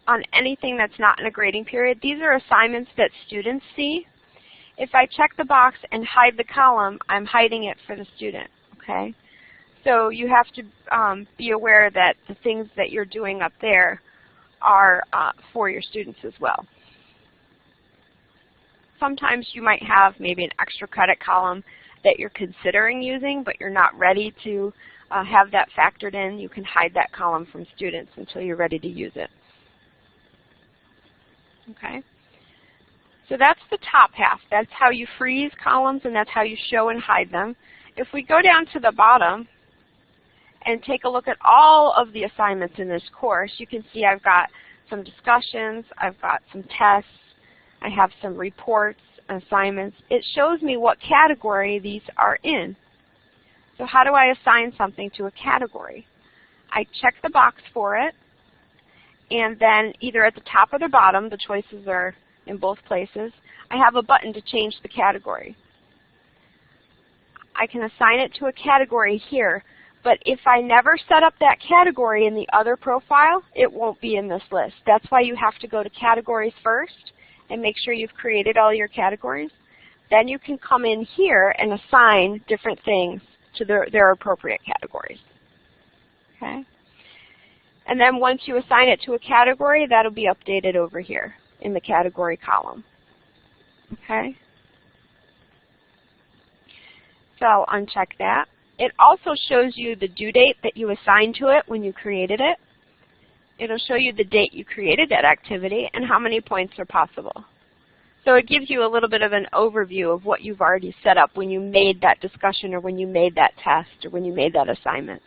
Speaker 1: on anything that's not in a grading period, these are assignments that students see. If I check the box and hide the column, I'm hiding it for the student. Okay, so you have to be aware that the things that you're doing up there are for your students as well. Sometimes you might have maybe an extra credit column that you're considering using, but you're not ready to have that factored in. You can hide that column from students until you're ready to use it. Okay. So that's the top half. That's how you freeze columns, and that's how you show and hide them. If we go down to the bottom and take a look at all of the assignments in this course, you can see I've got some discussions, I've got some tests, I have some reports, assignments. It shows me what category these are in. So how do I assign something to a category? I check the box for it, and then either at the top or the bottom, the choices are in both places, I have a button to change the category. I can assign it to a category here, but if I never set up that category in the other profile, it won't be in this list. That's why you have to go to Categories first and make sure you've created all your categories. Then you can come in here and assign different things to their appropriate categories. Okay. And then once you assign it to a category, that'll be updated over here in the category column. Okay. So I'll uncheck that. It also shows you the due date that you assigned to it when you created it. It'll show you the date you created that activity and how many points are possible. So it gives you a little bit of an overview of what you've already set up when you made that discussion or when you made that test or when you made that assignment.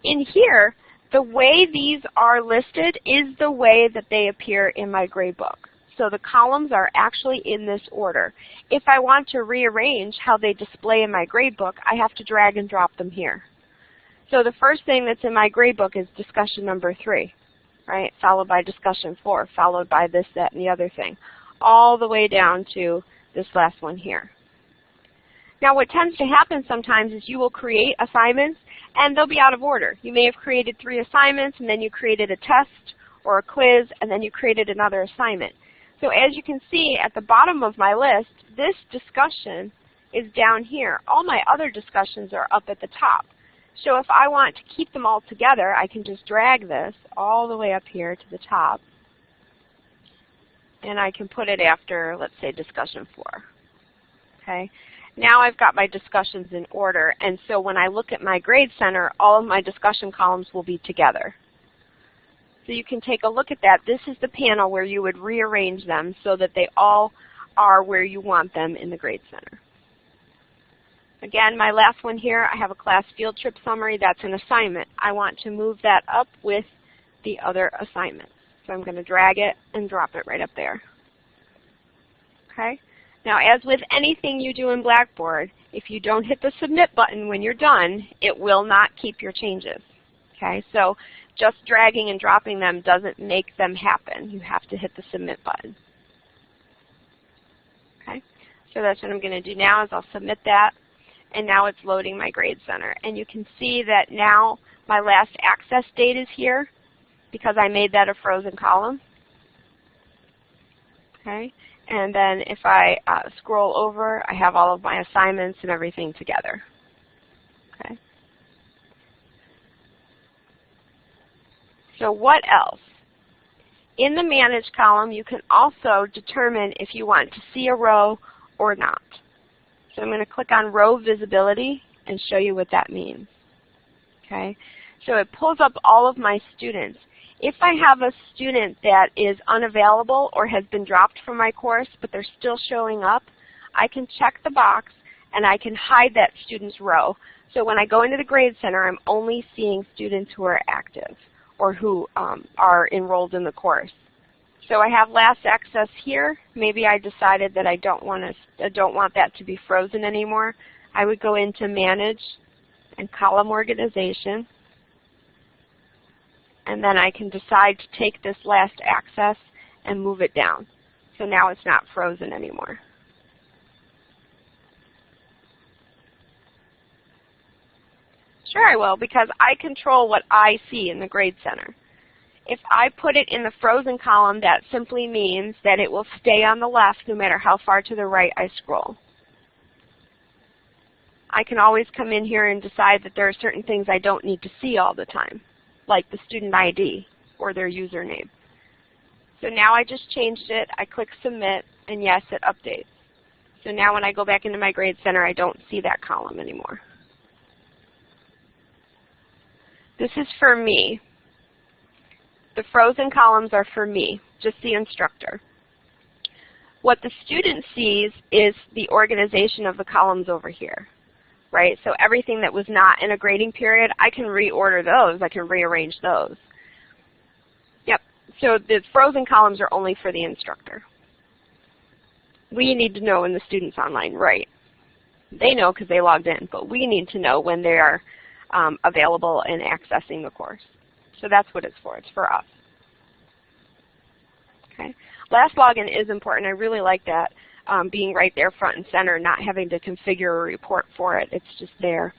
Speaker 1: In here, the way these are listed is the way that they appear in my gradebook. So the columns are actually in this order. If I want to rearrange how they display in my gradebook, I have to drag and drop them here. So the first thing that's in my gradebook is discussion number 3, right? Followed by discussion 4, followed by this, that, and the other thing, all the way down to this last one here. Now what tends to happen sometimes is you will create assignments and they'll be out of order. You may have created 3 assignments and then you created a test or a quiz and then you created another assignment. So as you can see at the bottom of my list, this discussion is down here. All my other discussions are up at the top. So if I want to keep them all together, I can just drag this all the way up here to the top. And I can put it after, let's say, discussion 4. Okay. Now I've got my discussions in order. And so when I look at my grade center, all of my discussion columns will be together. So you can take a look at that. This is the panel where you would rearrange them so that they all are where you want them in the grade center. Again, my last one here, I have a class field trip summary. That's an assignment. I want to move that up with the other assignments. So I'm going to drag it and drop it right up there. Okay. Now, as with anything you do in Blackboard, if you don't hit the submit button when you're done, it will not keep your changes. Okay, so just dragging and dropping them doesn't make them happen. You have to hit the submit button. Okay, so that's what I'm going to do now is I'll submit that, and now it's loading my grade center. And you can see that now my last access date is here because I made that a frozen column. Okay, and then if I scroll over, I have all of my assignments and everything together. Okay. So what else? In the Manage column, you can also determine if you want to see a row or not. So I'm going to click on Row Visibility and show you what that means. Okay. So it pulls up all of my students. If I have a student that is unavailable or has been dropped from my course, but they're still showing up, I can check the box and I can hide that student's row. So when I go into the Grade Center, I'm only seeing students who are active or who are enrolled in the course. So I have last access here. Maybe I decided that I don't want that to be frozen anymore. I would go into Manage and Column Organization. And then I can decide to take this last access and move it down. So now it's not frozen anymore. Sure I will, because I control what I see in the Grade Center. If I put it in the frozen column, that simply means that it will stay on the left no matter how far to the right I scroll. I can always come in here and decide that there are certain things I don't need to see all the time, like the student ID or their username. So now I just changed it. I click Submit, and yes, it updates. So now when I go back into my Grade Center, I don't see that column anymore. This is for me. The frozen columns are for me, just the instructor. What the student sees is the organization of the columns over here, right? So everything that was not in a grading period, I can reorder those. I can rearrange those. Yep, so the frozen columns are only for the instructor. We need to know when the student's online, right? They know because they logged in, but we need to know when they are available and accessing the course. So that's what it's for. It's for us. Okay. Last login is important. I really like that, being right there front and center, not having to configure a report for it. It's just there.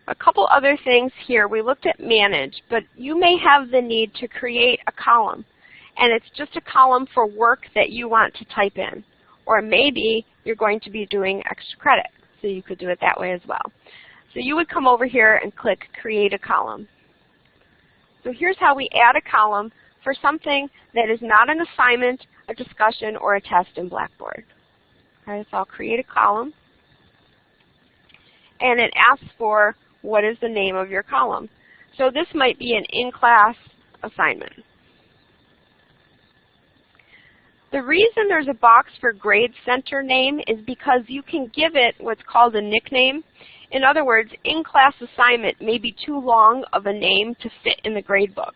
Speaker 1: A couple other things here. We looked at Manage, but you may have the need to create a column, and it's just a column for work that you want to type in. Or maybe you're going to be doing extra credit, so you could do it that way as well. So you would come over here and click Create a Column. So here's how we add a column for something that is not an assignment, a discussion, or a test in Blackboard. Okay, so I'll create a column, and it asks for what is the name of your column. So this might be an in-class assignment. The reason there's a box for grade center name is because you can give it what's called a nickname. In other words, in-class assignment may be too long of a name to fit in the grade book.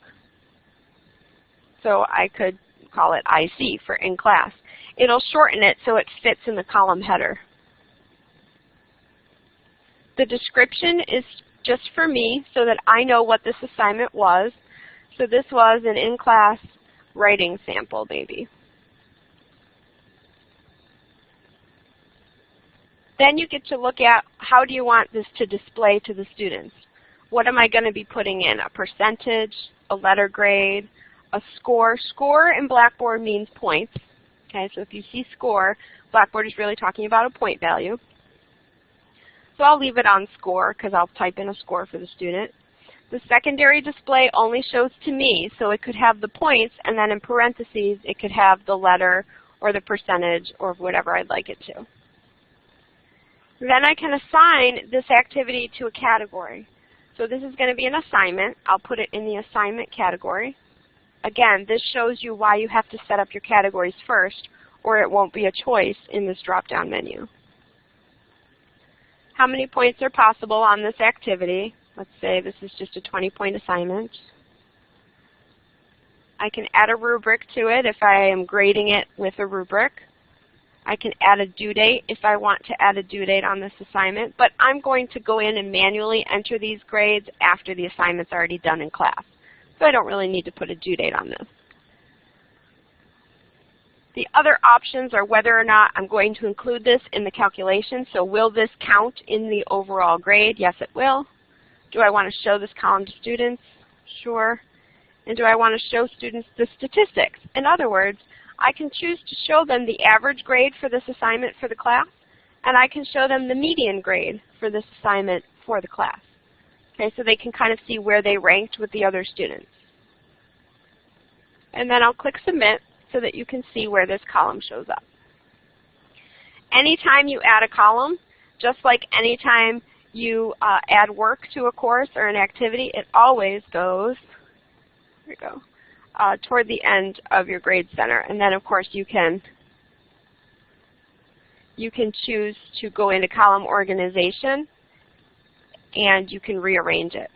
Speaker 1: So I could call it IC for in-class. It'll shorten it so it fits in the column header. The description is just for me so that I know what this assignment was. So this was an in-class writing sample, maybe. Then you get to look at how do you want this to display to the students. What am I going to be putting in? A percentage, a letter grade, a score. Score in Blackboard means points. Okay, so if you see score, Blackboard is really talking about a point value. So I'll leave it on score because I'll type in a score for the student. The secondary display only shows to me, so it could have the points, and then in parentheses it could have the letter or the percentage or whatever I'd like it to. Then I can assign this activity to a category. So this is going to be an assignment. I'll put it in the assignment category. Again, this shows you why you have to set up your categories first, or it won't be a choice in this drop-down menu. How many points are possible on this activity? Let's say this is just a 20-point assignment. I can add a rubric to it if I am grading it with a rubric. I can add a due date if I want to add a due date on this assignment, but I'm going to go in and manually enter these grades after the assignment's already done in class. So I don't really need to put a due date on this. The other options are whether or not I'm going to include this in the calculation. So will this count in the overall grade? Yes, it will. Do I want to show this column to students? Sure. And do I want to show students the statistics? In other words, I can choose to show them the average grade for this assignment for the class, and I can show them the median grade for this assignment for the class. Okay, so they can kind of see where they ranked with the other students. And then I'll click Submit so that you can see where this column shows up. Anytime you add a column, just like anytime you add work to a course or an activity, it always goes, here we go, toward the end of your grade center. And then of course you can choose to go into column organization and you can rearrange it.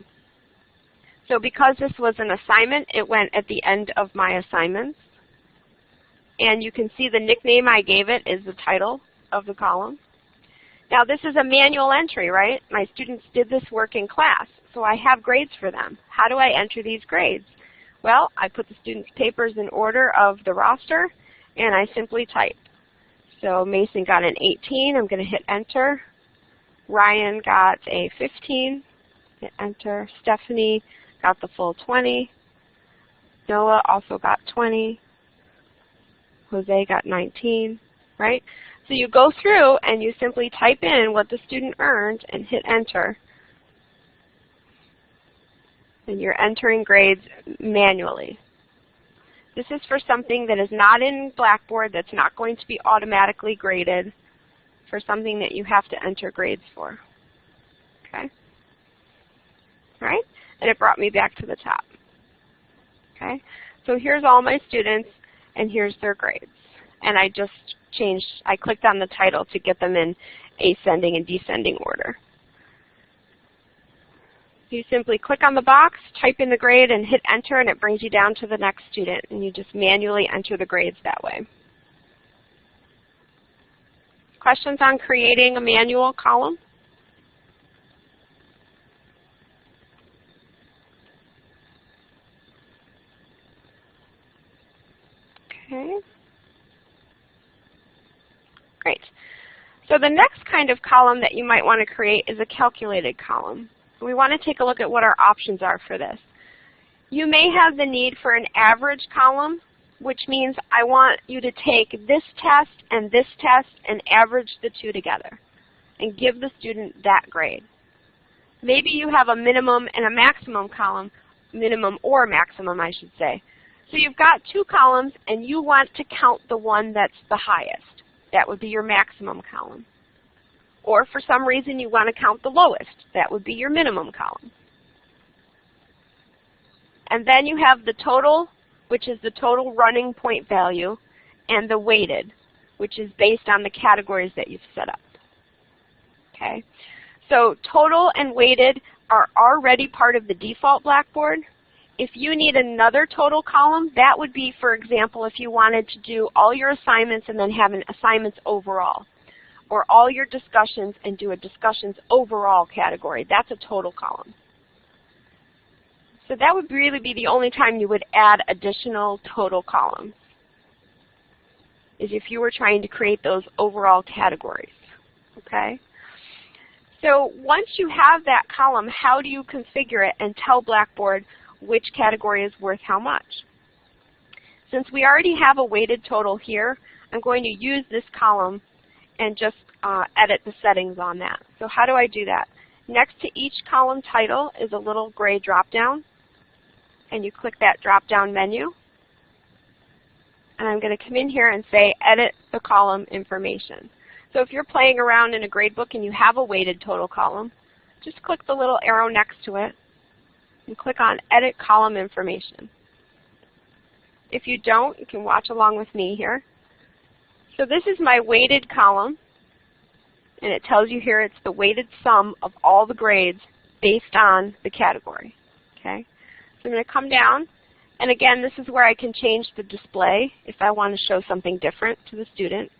Speaker 1: So because this was an assignment, it went at the end of my assignments. And you can see the nickname I gave it is the title of the column. Now this is a manual entry, right? My students did this work in class, so I have grades for them. How do I enter these grades? Well, I put the students' papers in order of the roster, and I simply type. So Mason got an 18. I'm going to hit Enter. Ryan got a 15. Hit Enter. Stephanie got the full 20. Noah also got 20. Jose got 19, right? So you go through and you simply type in what the student earned and hit Enter. And you're entering grades manually. This is for something that is not in Blackboard, that's not going to be automatically graded, for something that you have to enter grades for. Okay? All right? And it brought me back to the top. Okay? So here's all my students, and here's their grades. And I just changed, I clicked on the title to get them in ascending and descending order. You simply click on the box, type in the grade, and hit Enter, and it brings you down to the next student. And you just manually enter the grades that way. Questions on creating a manual column? Okay. Great. So the next kind of column that you might want to create is a calculated column. We want to take a look at what our options are for this. You may have the need for an average column, which means I want you to take this test and average the two together and give the student that grade. Maybe you have a minimum and a maximum column, minimum or maximum, I should say. So you've got two columns, and you want to count the one that's the highest. That would be your maximum column. Or for some reason you want to count the lowest. That would be your minimum column. And then you have the total, which is the total running point value, and the weighted, which is based on the categories that you've set up. Okay? So total and weighted are already part of the default Blackboard. If you need another total column, that would be, for example, if you wanted to do all your assignments and then have an assignments overall, or all your discussions and do a discussions overall category. That's a total column. So that would really be the only time you would add additional total columns, is if you were trying to create those overall categories. Okay? So once you have that column, how do you configure it and tell Blackboard which category is worth how much? Since we already have a weighted total here, I'm going to use this column and just edit the settings on that. So how do I do that? Next to each column title is a little gray drop-down, and you click that drop-down menu. And I'm going to come in here and say Edit the Column Information. So if you're playing around in a gradebook and you have a weighted total column, just click the little arrow next to it and click on Edit Column Information. If you don't, you can watch along with me here. So this is my weighted column, and it tells you here it's the weighted sum of all the grades based on the category. Okay? So I'm going to come down, and again, this is where I can change the display if I want to show something different to the student.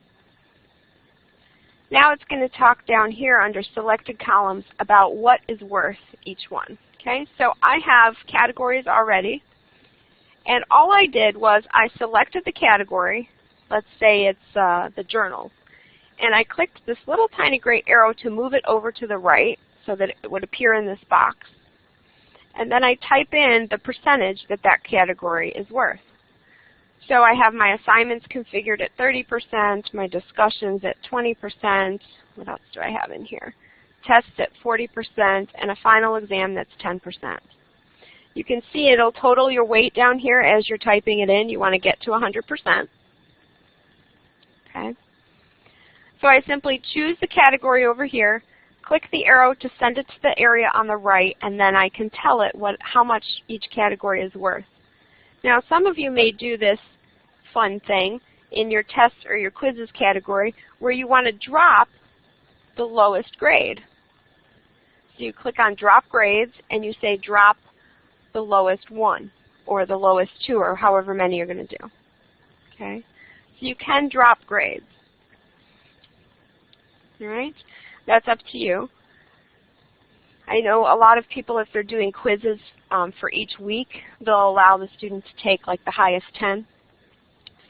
Speaker 1: Now it's going to talk down here under selected columns about what is worth each one. Okay? So I have categories already, and all I did was I selected the category. Let's say it's the journals. And I clicked this little tiny gray arrow to move it over to the right so that it would appear in this box. And then I type in the percentage that that category is worth. So I have my assignments configured at 30%, my discussions at 20%. What else do I have in here? Tests at 40%, and a final exam that's 10%. You can see it'll total your weight down here as you're typing it in. You want to get to 100%. Okay. So I simply choose the category over here, click the arrow to send it to the area on the right, and then I can tell it how much each category is worth. Now some of you may do this fun thing in your tests or your quizzes category where you want to drop the lowest grade. So you click on Drop Grades and you say drop the lowest one or the lowest two or however many you're going to do. Okay? So you can drop grades. All right? That's up to you. I know a lot of people, if they're doing quizzes for each week, they'll allow the students to take like the highest 10.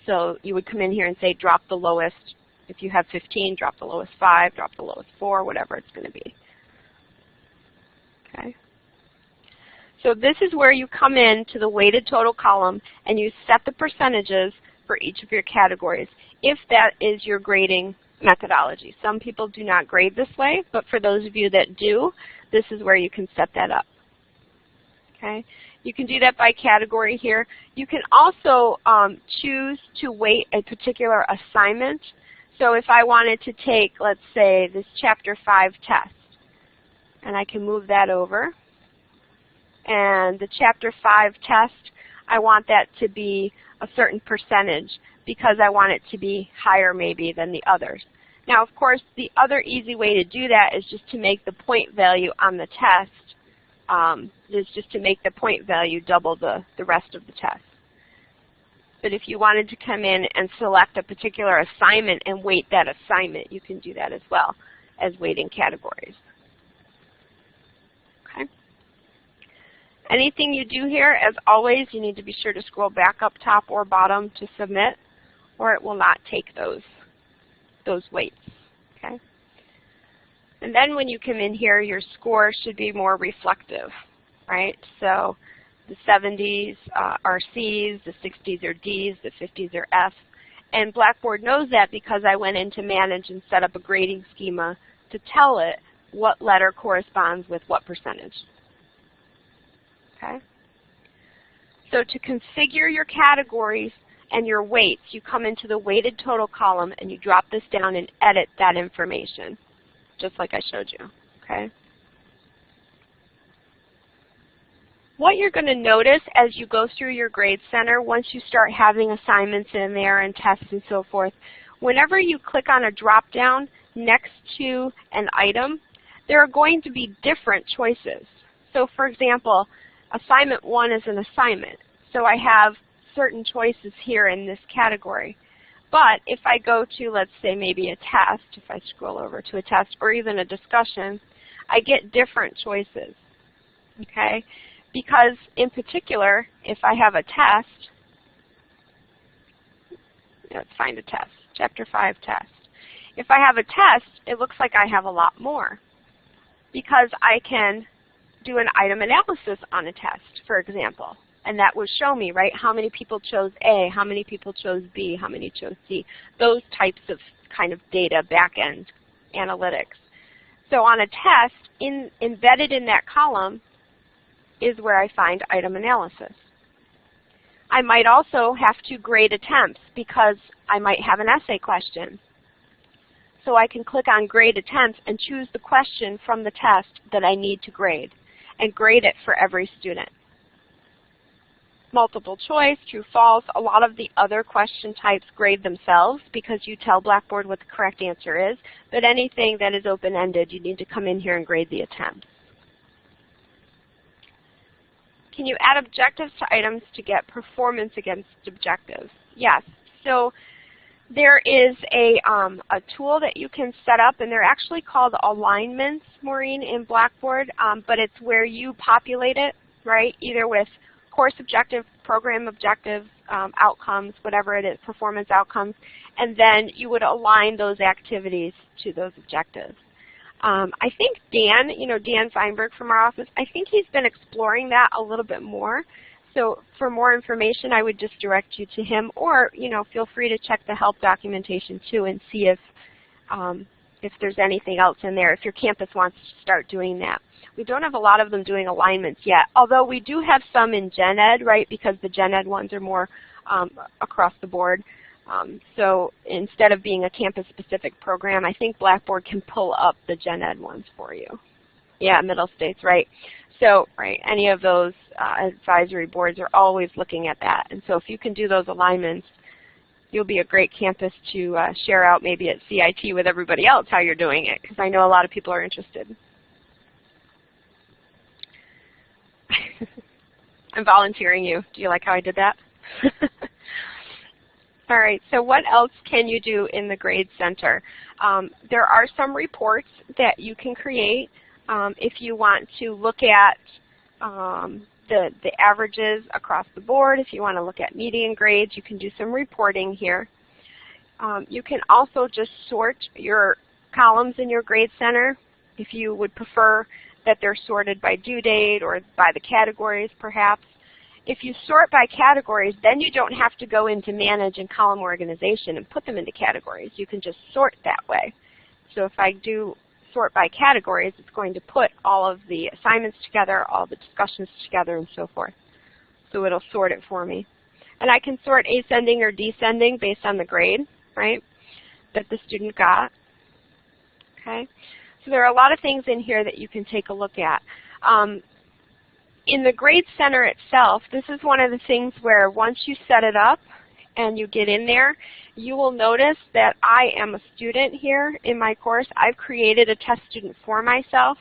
Speaker 1: So you would come in here and say drop the lowest. If you have 15, drop the lowest 5, drop the lowest 4, whatever it's going to be. Okay. So this is where you come in to the weighted total column and you set the percentages for each of your categories, if that is your grading methodology. Some people do not grade this way, but for those of you that do, this is where you can set that up. Okay? You can do that by category here. You can also choose to weight a particular assignment. So if I wanted to take, let's say, this Chapter 5 test, and I can move that over. And the Chapter 5 test, I want that to be a certain percentage because I want it to be higher maybe than the others. Now, of course, the other easy way to do that is just to make the point value on the test, is just to make the point value double the rest of the test. But if you wanted to come in and select a particular assignment and weight that assignment, you can do that as well as weighting categories. Okay. Anything you do here, as always, you need to be sure to scroll back up top or bottom to submit, or it will not take those weights. Okay. And then when you come in here, your score should be more reflective, right? So the 70s are C's, the 60s are D's, the 50s are F's. And Blackboard knows that because I went in to manage and set up a grading schema to tell it what letter corresponds with what percentage. Okay? So to configure your categories and your weights, you come into the weighted total column and you drop this down and edit that information, just like I showed you. Okay? What you're going to notice as you go through your grade center, once you start having assignments in there and tests and so forth, whenever you click on a drop-down next to an item, there are going to be different choices. So for example, assignment 1 is an assignment. So I have certain choices here in this category. But if I go to, let's say, maybe a test, if I scroll over to a test, or even a discussion, I get different choices. Okay? Because in particular, if I have a test, let's find a test, Chapter 5 test. If I have a test, it looks like I have a lot more because I can do an item analysis on a test, for example. And that would show me, right, how many people chose A, how many people chose B, how many chose C, those types of kind of data back-end analytics. So on a test, embedded in that column is where I find item analysis. I might also have to grade attempts because I might have an essay question. So I can click on grade attempts and choose the question from the test that I need to grade and grade it for every student. Multiple choice, true, false, a lot of the other question types grade themselves because you tell Blackboard what the correct answer is, but anything that is open-ended, you need to come in here and grade the attempts. Can you add objectives to items to get performance against objectives? Yes. So there is a tool that you can set up, and they're actually called alignments, Maureen, in Blackboard, but it's where you populate it, right, either with course objective, program objectives, outcomes, whatever it is, performance outcomes, and then you would align those activities to those objectives. I think Dan, Dan Feinberg from our office, I think he's been exploring that a little bit more. So for more information, I would just direct you to him, or feel free to check the help documentation too and see if there's anything else in there, if your campus wants to start doing that. We don't have a lot of them doing alignments yet, although we do have some in Gen Ed, right, because the Gen Ed ones are more across the board. So instead of being a campus-specific program, I think Blackboard can pull up the Gen Ed ones for you. Yeah, Middle States, right. So, right, any of those advisory boards are always looking at that. And so if you can do those alignments, you'll be a great campus to share out maybe at CIT with everybody else how you're doing it, because I know a lot of people are interested. I'm volunteering you. Do you like how I did that? All right, so what else can you do in the Grade Center? There are some reports that you can create if you want to look at the averages across the board. If you want to look at median grades, you can do some reporting here. You can also just sort your columns in your Grade Center if you would prefer that they're sorted by due date or by the categories perhaps. If you sort by categories, then you don't have to go into manage and column organization and put them into categories. You can just sort that way. So if I do sort by categories, it's going to put all of the assignments together, all the discussions together, and so forth. So it'll sort it for me. And I can sort ascending or descending based on the grade, right, that the student got. Okay. So there are a lot of things in here that you can take a look at. In the Grade Center itself, this is one of the things where once you set it up and you get in there, you will notice that I am a student here in my course. I've created a test student for myself,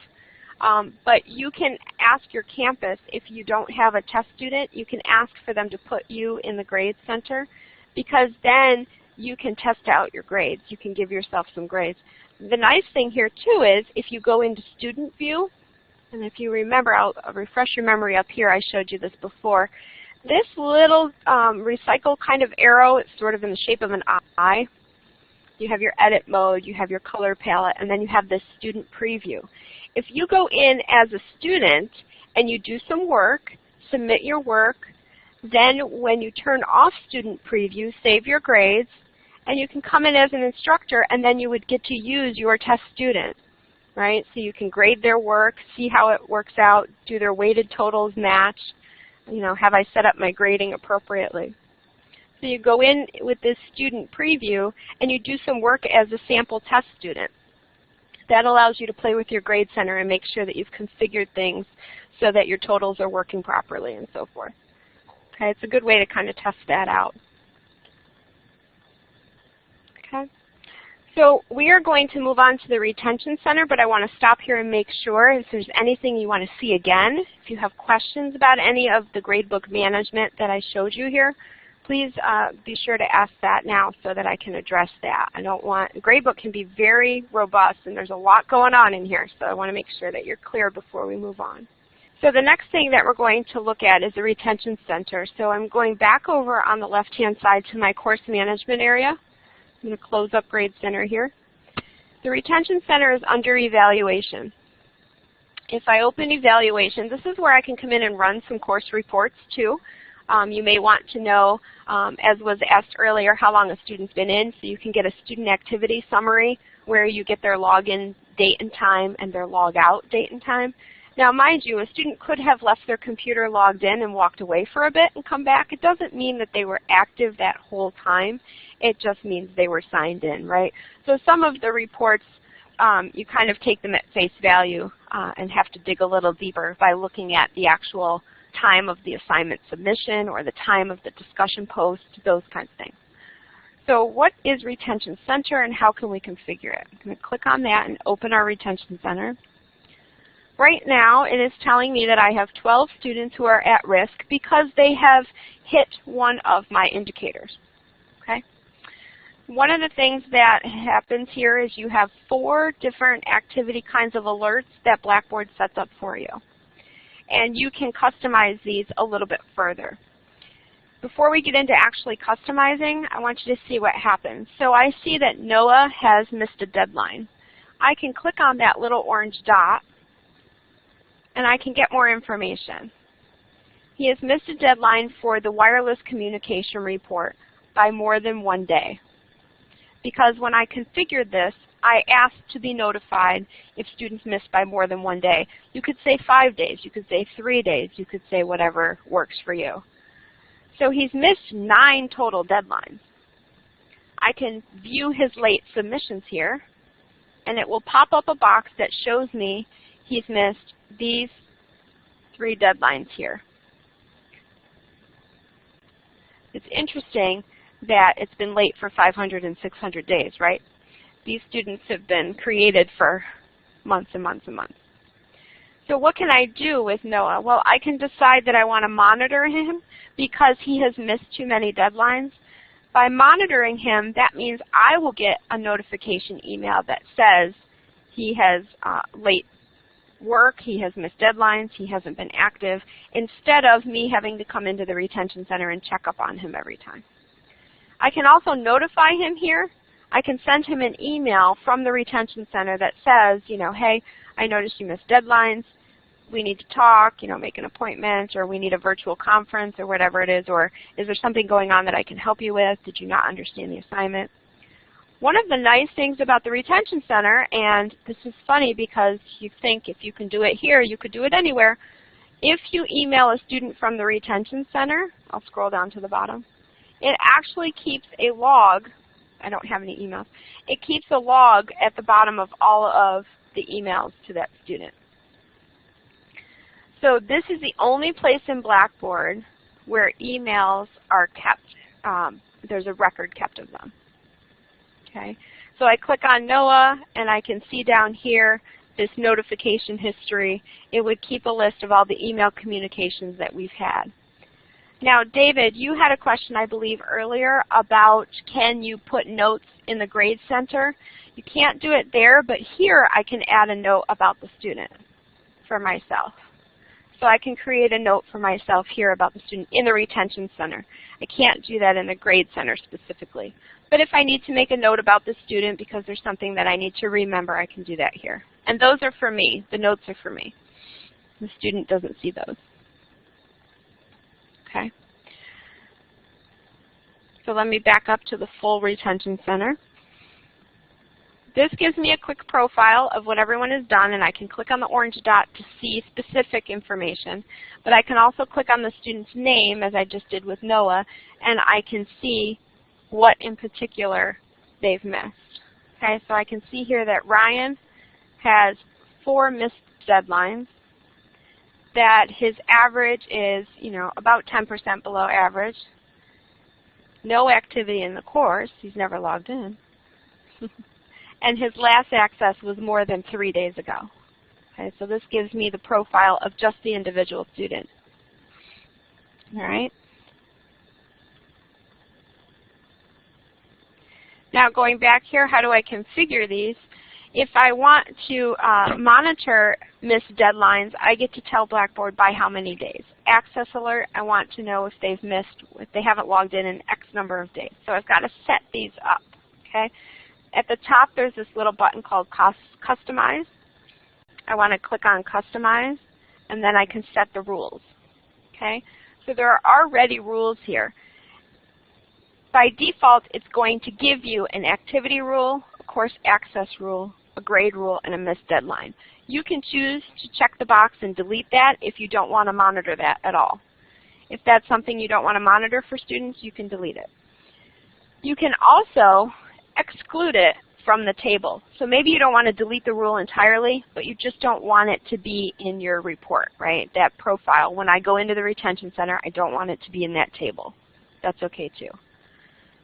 Speaker 1: but you can ask your campus, if you don't have a test student, you can ask for them to put you in the Grade Center, because then you can test out your grades. You can give yourself some grades. The nice thing here too is if you go into Student View, and if you remember, I'll refresh your memory up here. I showed you this before. This little recycle kind of arrow, it's sort of in the shape of an eye. You have your edit mode, you have your color palette, and then you have this student preview. If you go in as a student and you do some work, submit your work, then when you turn off student preview, save your grades, and you can come in as an instructor, and then you would get to use your test student. right? So you can grade their work, see how it works out, do their weighted totals match, have I set up my grading appropriately? So you go in with this student preview and you do some work as a sample test student. That allows you to play with your grade center and make sure that you've configured things so that your totals are working properly and so forth. Okay, it's a good way to kind of test that out. Okay. So we are going to move on to the retention center, but I want to stop here and make sure if there's anything you want to see again. If you have questions about any of the gradebook management that I showed you here, please be sure to ask that now so that I can address that. Gradebook can be very robust and there's a lot going on in here, so I want to make sure that you're clear before we move on. So the next thing that we're going to look at is the retention center. So I'm going back over on the left-hand side to my course management area. I'm going to close up Grade Center here. The retention center is under evaluation. If I open evaluation, this is where I can come in and run some course reports too. You may want to know, as was asked earlier, how long a student's been in, so you can get a student activity summary where you get their login date and time and their log out date and time. Now mind you, a student could have left their computer logged in and walked away for a bit and come back. It doesn't mean that they were active that whole time. It just means they were signed in, right? So some of the reports, you kind of take them at face value and have to dig a little deeper by looking at the actual time of the assignment submission or the time of the discussion post, those kinds of things. So what is Retention Center and how can we configure it? I'm going to click on that and open our Retention Center. Right now it is telling me that I have 12 students who are at risk because they have hit one of my indicators. Okay. One of the things that happens here is you have 4 different activity kinds of alerts that Blackboard sets up for you. And you can customize these a little bit further. Before we get into actually customizing, I want you to see what happens. So I see that Noah has missed a deadline. I can click on that little orange dot and I can get more information. He has missed a deadline for the wireless communication report by more than 1 day. Because when I configured this, I asked to be notified if students missed by more than 1 day. You could say 5 days, you could say 3 days, you could say whatever works for you. So he's missed 9 total deadlines. I can view his late submissions here, and it will pop up a box that shows me he's missed these 3 deadlines here. It's interesting that it's been late for 500 and 600 days, right? These students have been created for months and months and months. So what can I do with Noah? Well, I can decide that I want to monitor him because he has missed too many deadlines. By monitoring him, that means I will get a notification email that says he has late work, he has missed deadlines, he hasn't been active, instead of me having to come into the retention center and check up on him every time. I can also notify him here. I can send him an email from the retention center that says, hey, I noticed you missed deadlines. We need to talk, make an appointment, or we need a virtual conference, or whatever it is, or is there something going on that I can help you with? Did you not understand the assignment? One of the nice things about the retention center, and this is funny because you think if you can do it here, you could do it anywhere. If you email a student from the retention center, I'll scroll down to the bottom, it actually keeps a log. I don't have any emails. It keeps a log at the bottom of all of the emails to that student. So this is the only place in Blackboard where emails are kept. There's a record kept of them. Okay. So I click on Noah, and I can see down here this notification history. It would keep a list of all the email communications that we've had. Now, David, you had a question, I believe, earlier about can you put notes in the Grade Center? You can't do it there, but here I can add a note about the student for myself. So I can create a note for myself here about the student in the Retention Center. I can't do that in the Grade Center specifically. But if I need to make a note about the student because there's something that I need to remember, I can do that here. And those are for me. The notes are for me. The student doesn't see those. Okay. So let me back up to the full Retention Center. This gives me a quick profile of what everyone has done, and I can click on the orange dot to see specific information. But I can also click on the student's name, as I just did with Noah, and I can see what in particular they've missed. Okay, so I can see here that Ryan has 4 missed deadlines, that his average is, about 10% below average. No activity in the course, he's never logged in. And his last access was more than 3 days ago. Okay, so this gives me the profile of just the individual student. All right. Now going back here, how do I configure these? If I want to monitor missed deadlines, I get to tell Blackboard by how many days. Access alert, I want to know if they've missed, if they haven't logged in X number of days. So I've got to set these up. Okay. At the top, there's this little button called Customize. I want to click on Customize, and then I can set the rules. Okay. So there are already rules here. By default, it's going to give you an activity rule, a course access rule, a grade rule, and a missed deadline. You can choose to check the box and delete that if you don't want to monitor that at all. If that's something you don't want to monitor for students, you can delete it. You can also exclude it from the table. So maybe you don't want to delete the rule entirely, but you just don't want it to be in your report, right? That profile. When I go into the retention center, I don't want it to be in that table. That's okay too.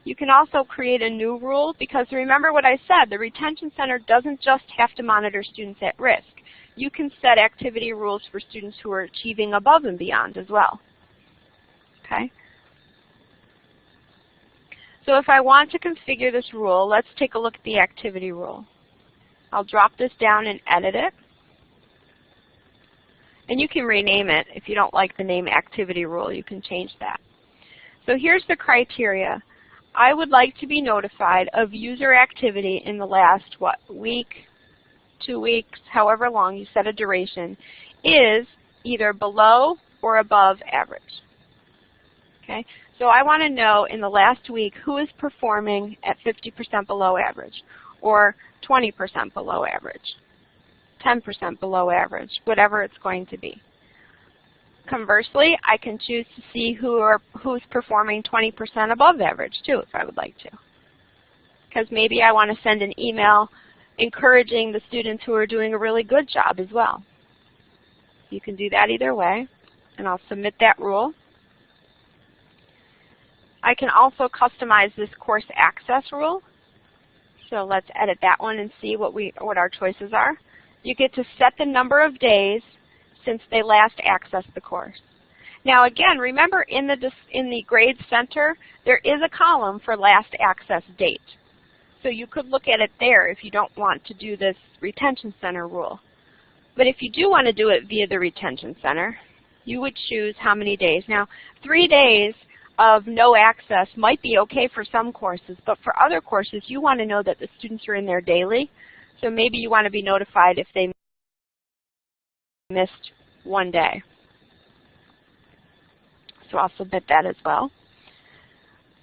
Speaker 1: You can also create a new rule, because remember what I said, the retention center doesn't just have to monitor students at risk. You can set activity rules for students who are achieving above and beyond as well. Okay? So if I want to configure this rule, let's take a look at the activity rule. I'll drop this down and edit it. And you can rename it. If you don't like the name activity rule, you can change that. So here's the criteria. I would like to be notified of user activity in the last, week, 2 weeks, however long you set a duration, is either below or above average. Okay? So I want to know in the last week who is performing at 50% below average, or 20% below average, 10% below average, whatever it's going to be. Conversely, I can choose to see who's performing 20% above average too, if I would like to. Because maybe I want to send an email encouraging the students who are doing a really good job as well. You can do that either way, and I'll submit that rule. I can also customize this course access rule. So let's edit that one and see what our choices are. You get to set the number of days since they last accessed the course. Now again, remember in the grade center, there is a column for last access date. So you could look at it there if you don't want to do this retention center rule. But if you do want to do it via the retention center, you would choose how many days. Now, 3 days of no access might be okay for some courses, but for other courses, you want to know that the students are in there daily. So maybe you want to be notified if they missed 1 day. So I'll submit that as well.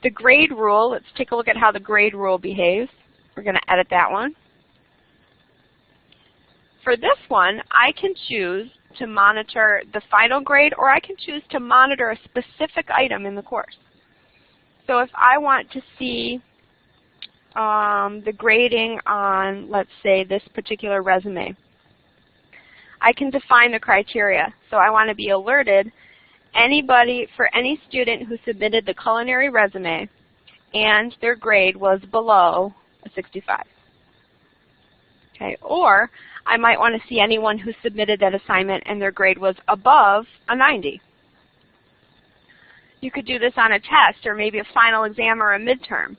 Speaker 1: The grade rule, let's take a look at how the grade rule behaves. We're going to edit that one. For this one, I can choose to monitor the final grade, or I can choose to monitor a specific item in the course. So if I want to see the grading on, let's say, this particular resume, I can define the criteria. So I want to be alerted for any student who submitted the culinary resume and their grade was below a 65. Okay, or I might want to see anyone who submitted that assignment and their grade was above a 90. You could do this on a test or maybe a final exam or a midterm.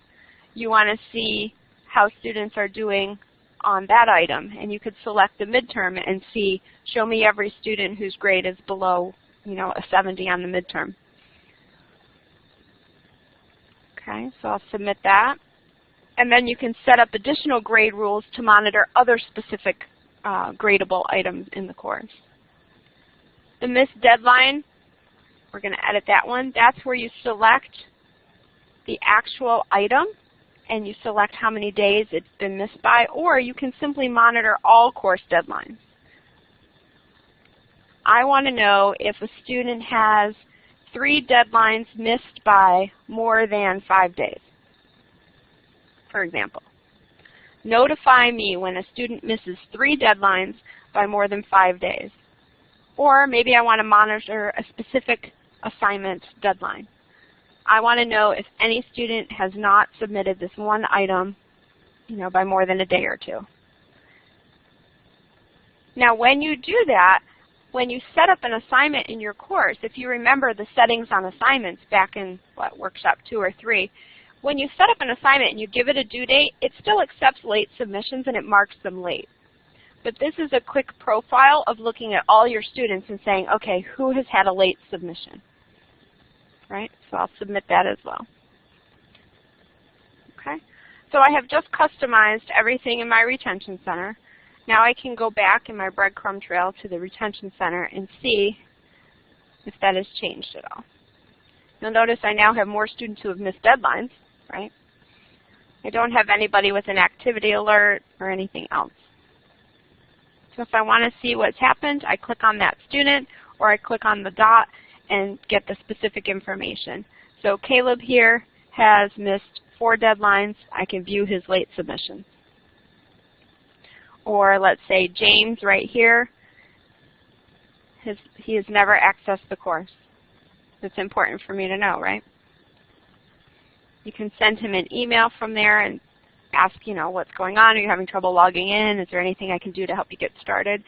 Speaker 1: You want to see how students are doing on that item, and you could select the midterm and see, show me every student whose grade is below, a 70 on the midterm. Okay, so I'll submit that. And then you can set up additional grade rules to monitor other specific gradable items in the course. The missed deadline, we're going to edit that one. That's where you select the actual item and you select how many days it's been missed by, or you can simply monitor all course deadlines. I want to know if a student has 3 deadlines missed by more than 5 days, for example. Notify me when a student misses 3 deadlines by more than 5 days. Or maybe I want to monitor a specific assignment deadline. I want to know if any student has not submitted this one item, by more than a day or 2. Now, when you do that, when you set up an assignment in your course, if you remember the settings on assignments back in, workshop 2 or 3, when you set up an assignment and you give it a due date, it still accepts late submissions and it marks them late. But this is a quick profile of looking at all your students and saying, okay, who has had a late submission? Right? So I'll submit that as well. Okay? So I have just customized everything in my retention center. Now I can go back in my breadcrumb trail to the retention center and see if that has changed at all. You'll notice I now have more students who have missed deadlines, right? I don't have anybody with an activity alert or anything else. So if I want to see what's happened, I click on that student, or I click on the dot and get the specific information. So Caleb here has missed 4 deadlines. I can view his late submissions. Or let's say James right here, he has never accessed the course. It's important for me to know, right? You can send him an email from there and ask, what's going on? Are you having trouble logging in? Is there anything I can do to help you get started?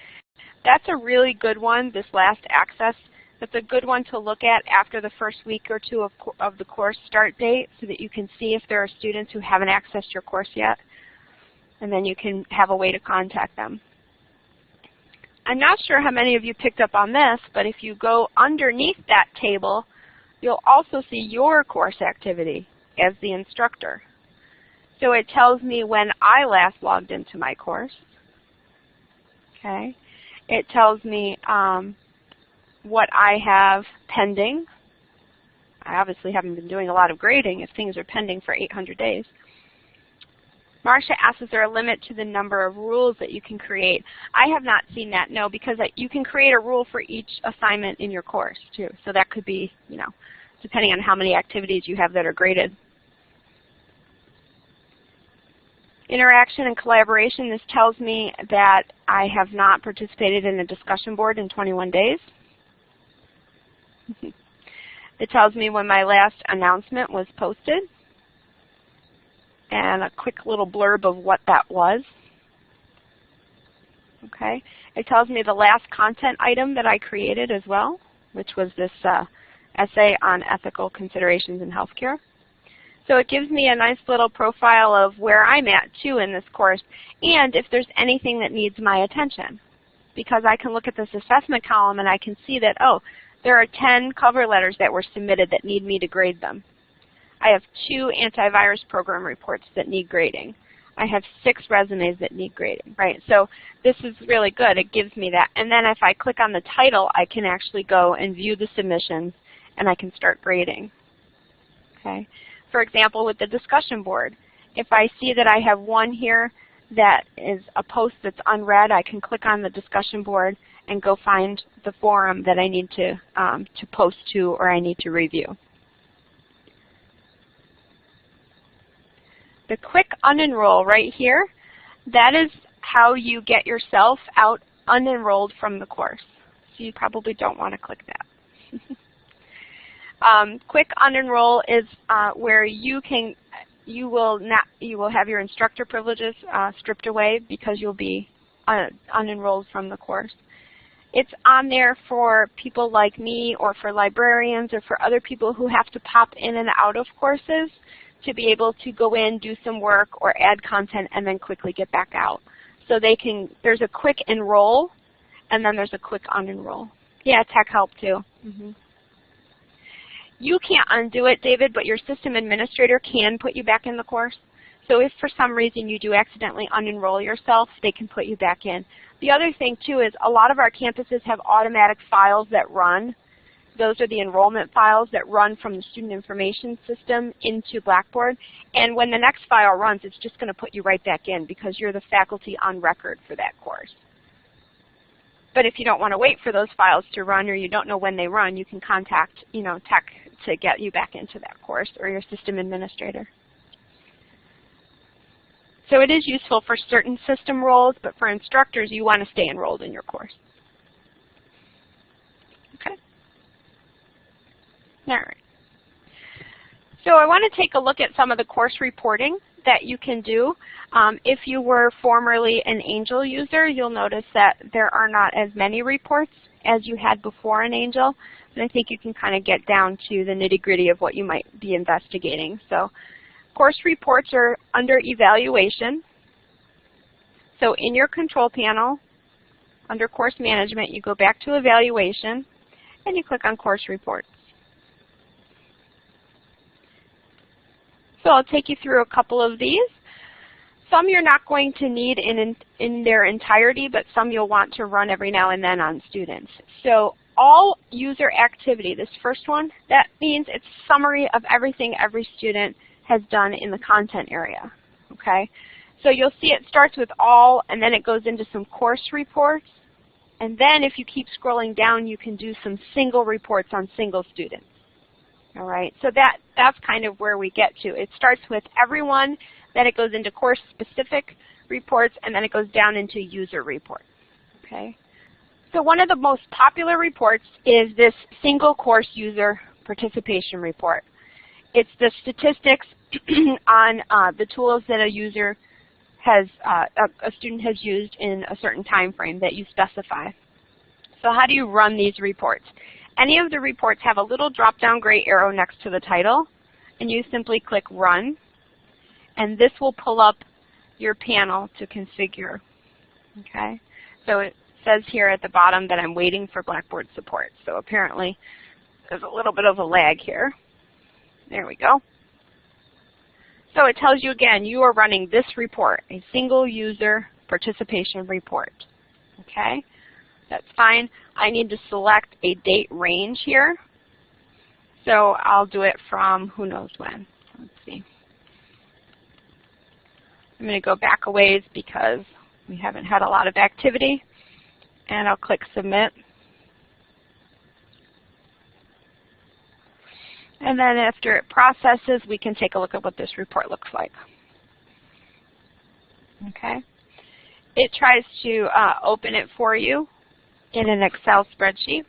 Speaker 1: That's a really good one, this last access. That's a good one to look at after the first week or 2 of the course start date so that you can see if there are students who haven't accessed your course yet. And then you can have a way to contact them. I'm not sure how many of you picked up on this, but if you go underneath that table, you'll also see your course activity as the instructor. So it tells me when I last logged into my course. Okay. It tells me what I have pending. I obviously haven't been doing a lot of grading if things are pending for 800 days. Marcia asks, is there a limit to the number of rules that you can create? I have not seen that, no, because you can create a rule for each assignment in your course, too. So that could be, depending on how many activities you have that are graded. Interaction and collaboration, this tells me that I have not participated in a discussion board in 21 days. It tells me when my last announcement was posted, and a quick little blurb of what that was. Okay. It tells me the last content item that I created as well, which was this essay on ethical considerations in healthcare. So it gives me a nice little profile of where I'm at, too, in this course, and if there's anything that needs my attention. Because I can look at this assessment column and I can see that, oh, there are 10 cover letters that were submitted that need me to grade them. I have 2 antivirus program reports that need grading. I have 6 resumes that need grading, right? So this is really good. It gives me that. And then if I click on the title, I can actually go and view the submissions, and I can start grading. Okay. For example, with the discussion board, if I see that I have one here that is a post that's unread, I can click on the discussion board and go find the forum that I need to post to or I need to review. The quick unenroll right here, that is how you get yourself out unenrolled from the course. So you probably don't want to click that. Quick unenroll is where you will have your instructor privileges stripped away because you'll be unenrolled from the course. It's on there for people like me or for librarians or for other people who have to pop in and out of courses to be able to go in, do some work, or add content, and then quickly get back out. So there's a quick enroll, and then there's a quick unenroll. Yeah, tech help too. You can't undo it, David, but your system administrator can put you back in the course. So if for some reason you do accidentally unenroll yourself, they can put you back in. The other thing too is a lot of our campuses have automatic files that run Those are the enrollment files that run from the student information system into Blackboard. And when the next file runs, it's just going to put you right back in because you're the faculty on record for that course. But if you don't want to wait for those files to run or you don't know when they run, you can contact, tech to get you back into that course or your system administrator. So it is useful for certain system roles, but for instructors, you want to stay enrolled in your course. Okay. All right. So I want to take a look at some of the course reporting that you can do. If you were formerly an Angel user, you'll notice that there are not as many reports as you had before an Angel. And I think you can kind of get down to the nitty-gritty of what you might be investigating. So course reports are under evaluation. So in your control panel, under course management, you go back to evaluation and you click on course reports. So I'll take you through a couple of these. Some you're not going to need in their entirety, but some you'll want to run every now and then on students. So all user activity, this first one, that means it's a summary of everything every student has done in the content area. Okay? So you'll see it starts with all, and then it goes into some course reports. And then if you keep scrolling down, you can do some single reports on single students. All right, so that's kind of where we get to. It starts with everyone, then it goes into course-specific reports, and then it goes down into user reports. Okay. So one of the most popular reports is this single course user participation report. It's the statistics on the tools that a user has, a student has used in a certain time frame that you specify. So how do you run these reports? Any of the reports have a little drop-down gray arrow next to the title, and you simply click Run, and this will pull up your panel to configure. Okay? So it says here at the bottom that I'm waiting for Blackboard support. So apparently there's a little bit of a lag here. There we go. So it tells you again, you are running this report, a single user participation report. Okay? That's fine. I need to select a date range here. So I'll do it from who knows when. Let's see. I'm going to go back a ways because we haven't had a lot of activity. And I'll click Submit. And then after it processes, we can take a look at what this report looks like. Okay. It tries to open it for you in an Excel spreadsheet,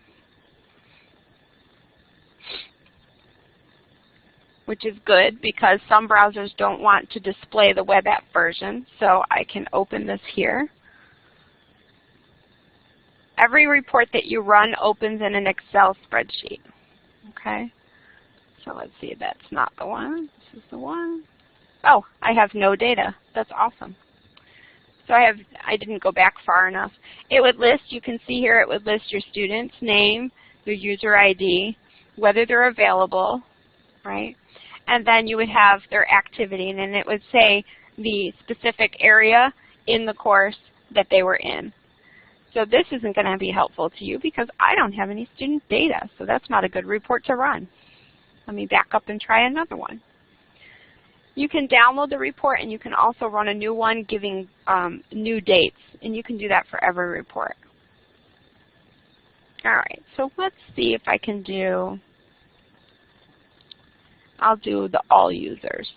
Speaker 1: which is good because some browsers don't want to display the web app version. So I can open this here. Every report that you run opens in an Excel spreadsheet. Okay. So let's see, that's not the one. This is the one. Oh, I have no data. That's awesome. So I didn't go back far enough. It would list, you can see here, it would list your student's name, their user ID, whether they're available, right? And then you would have their activity, and then it would say the specific area in the course that they were in. So this isn't going to be helpful to you because I don't have any student data, so that's not a good report to run. Let me back up and try another one. You can download the report, and you can also run a new one giving new dates, and you can do that for every report. All right, so let's see if I can do, I'll do the all users.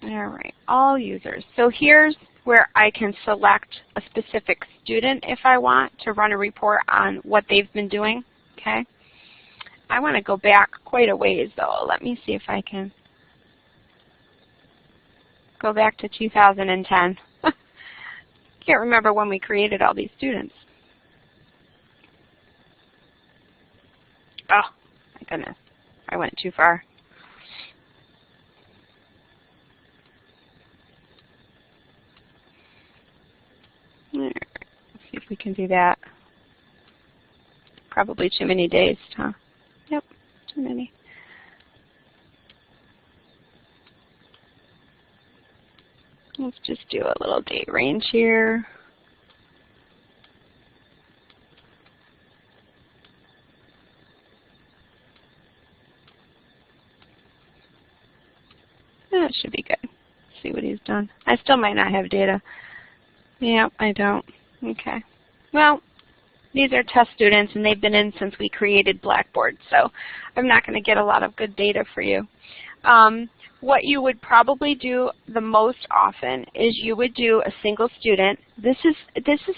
Speaker 1: All right, all users. So here's where I can select a specific student if I want to run a report on what they've been doing, okay? I want to go back quite a ways, though. Let me see if I can go back to 2010. Can't remember when we created all these students. Oh, my goodness. I went too far. Let's see if we can do that. Probably too many days, huh? Yep, too many. Let's just do a little date range here. That should be good. Let's see what he's done. I still might not have data. Yeah, I don't. Okay. Well, these are test students, and they've been in since we created Blackboard, so I'm not going to get a lot of good data for you. What you would probably do the most often is you would do a single student. This is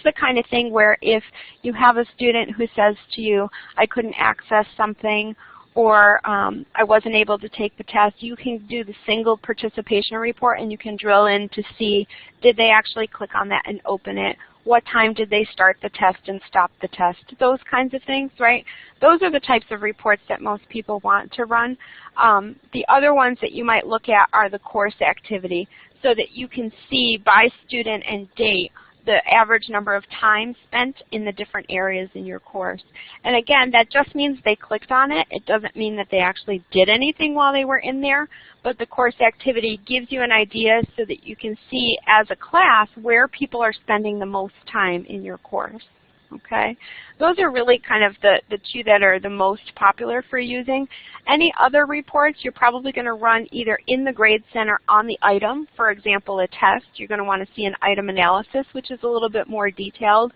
Speaker 1: the kind of thing where if you have a student who says to you, I couldn't access something, or I wasn't able to take the test, you can do the single participation report, and you can drill in to see, did they actually click on that and open it? What time did they start the test and stop the test? Those kinds of things, right? Those are the types of reports that most people want to run. The other ones that you might look at are the course activity, so that you can see by student and date the average number of time spent in the different areas in your course. And again, that just means they clicked on it. It doesn't mean that they actually did anything while they were in there, but the course activity gives you an idea so that you can see as a class where people are spending the most time in your course. Okay? Those are really kind of the two that are the most popular for using. Any other reports you're probably going to run either in the Grade Center on the item. For example, a test, you're going to want to see an item analysis, which is a little bit more detailed.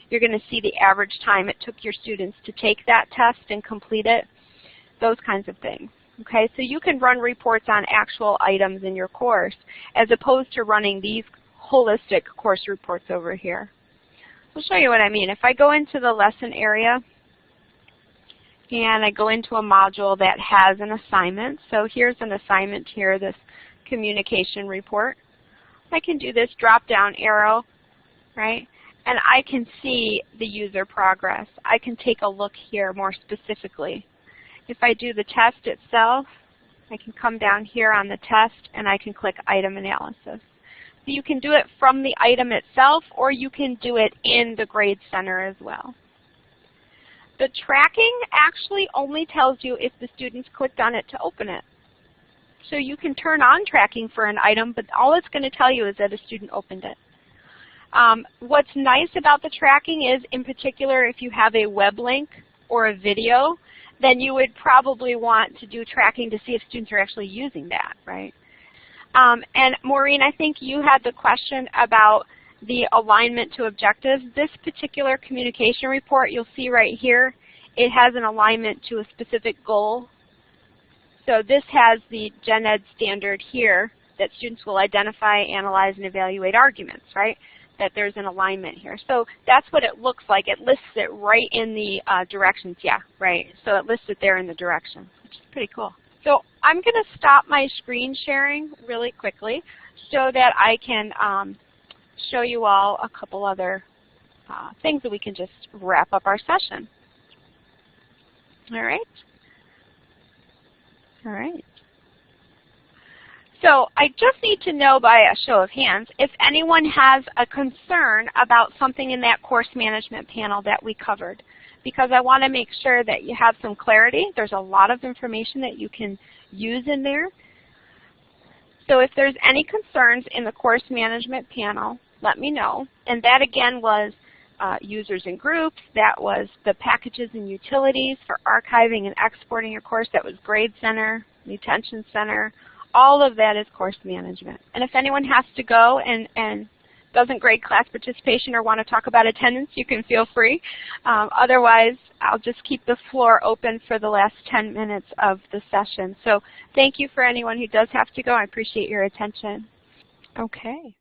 Speaker 1: You're going to see the average time it took your students to take that test and complete it, those kinds of things. Okay, so you can run reports on actual items in your course as opposed to running these holistic course reports over here. I'll show you what I mean. If I go into the lesson area and I go into a module that has an assignment, so here's an assignment here, this communication report. I can do this drop-down arrow, right, and I can see the user progress. I can take a look here more specifically. If I do the test itself, I can come down here on the test and I can click item analysis. So you can do it from the item itself, or you can do it in the Grade Center as well. The tracking actually only tells you if the students clicked on it to open it. So you can turn on tracking for an item, but all it's going to tell you is that a student opened it. What's nice about the tracking is, in particular, if you have a web link or a video, then you would probably want to do tracking to see if students are actually using that, right? And Maureen, I think you had the question about the alignment to objectives. This particular communication report, you'll see right here, it has an alignment to a specific goal. So this has the Gen Ed standard here that students will identify, analyze, and evaluate arguments, right? That there's an alignment here. So that's what it looks like. It lists it right in the directions. Yeah, right. So it lists it there in the directions, which is pretty cool. So I'm going to stop my screen sharing really quickly so that I can show you all a couple other things that we can just wrap up our session. All right? All right. So I just need to know by a show of hands if anyone has a concern about something in that course management panel that we covered, because I want to make sure that you have some clarity. There's a lot of information that you can use in there. So if there's any concerns in the course management panel, let me know. And that again was users and groups. That was the packages and utilities for archiving and exporting your course. That was Grade Center, Retention Center. All of that is course management. And if anyone has to go and doesn't grade class participation or want to talk about attendance, you can feel free. Otherwise, I'll just keep the floor open for the last 10 minutes of the session. So thank you for anyone who does have to go. I appreciate your attention. Okay.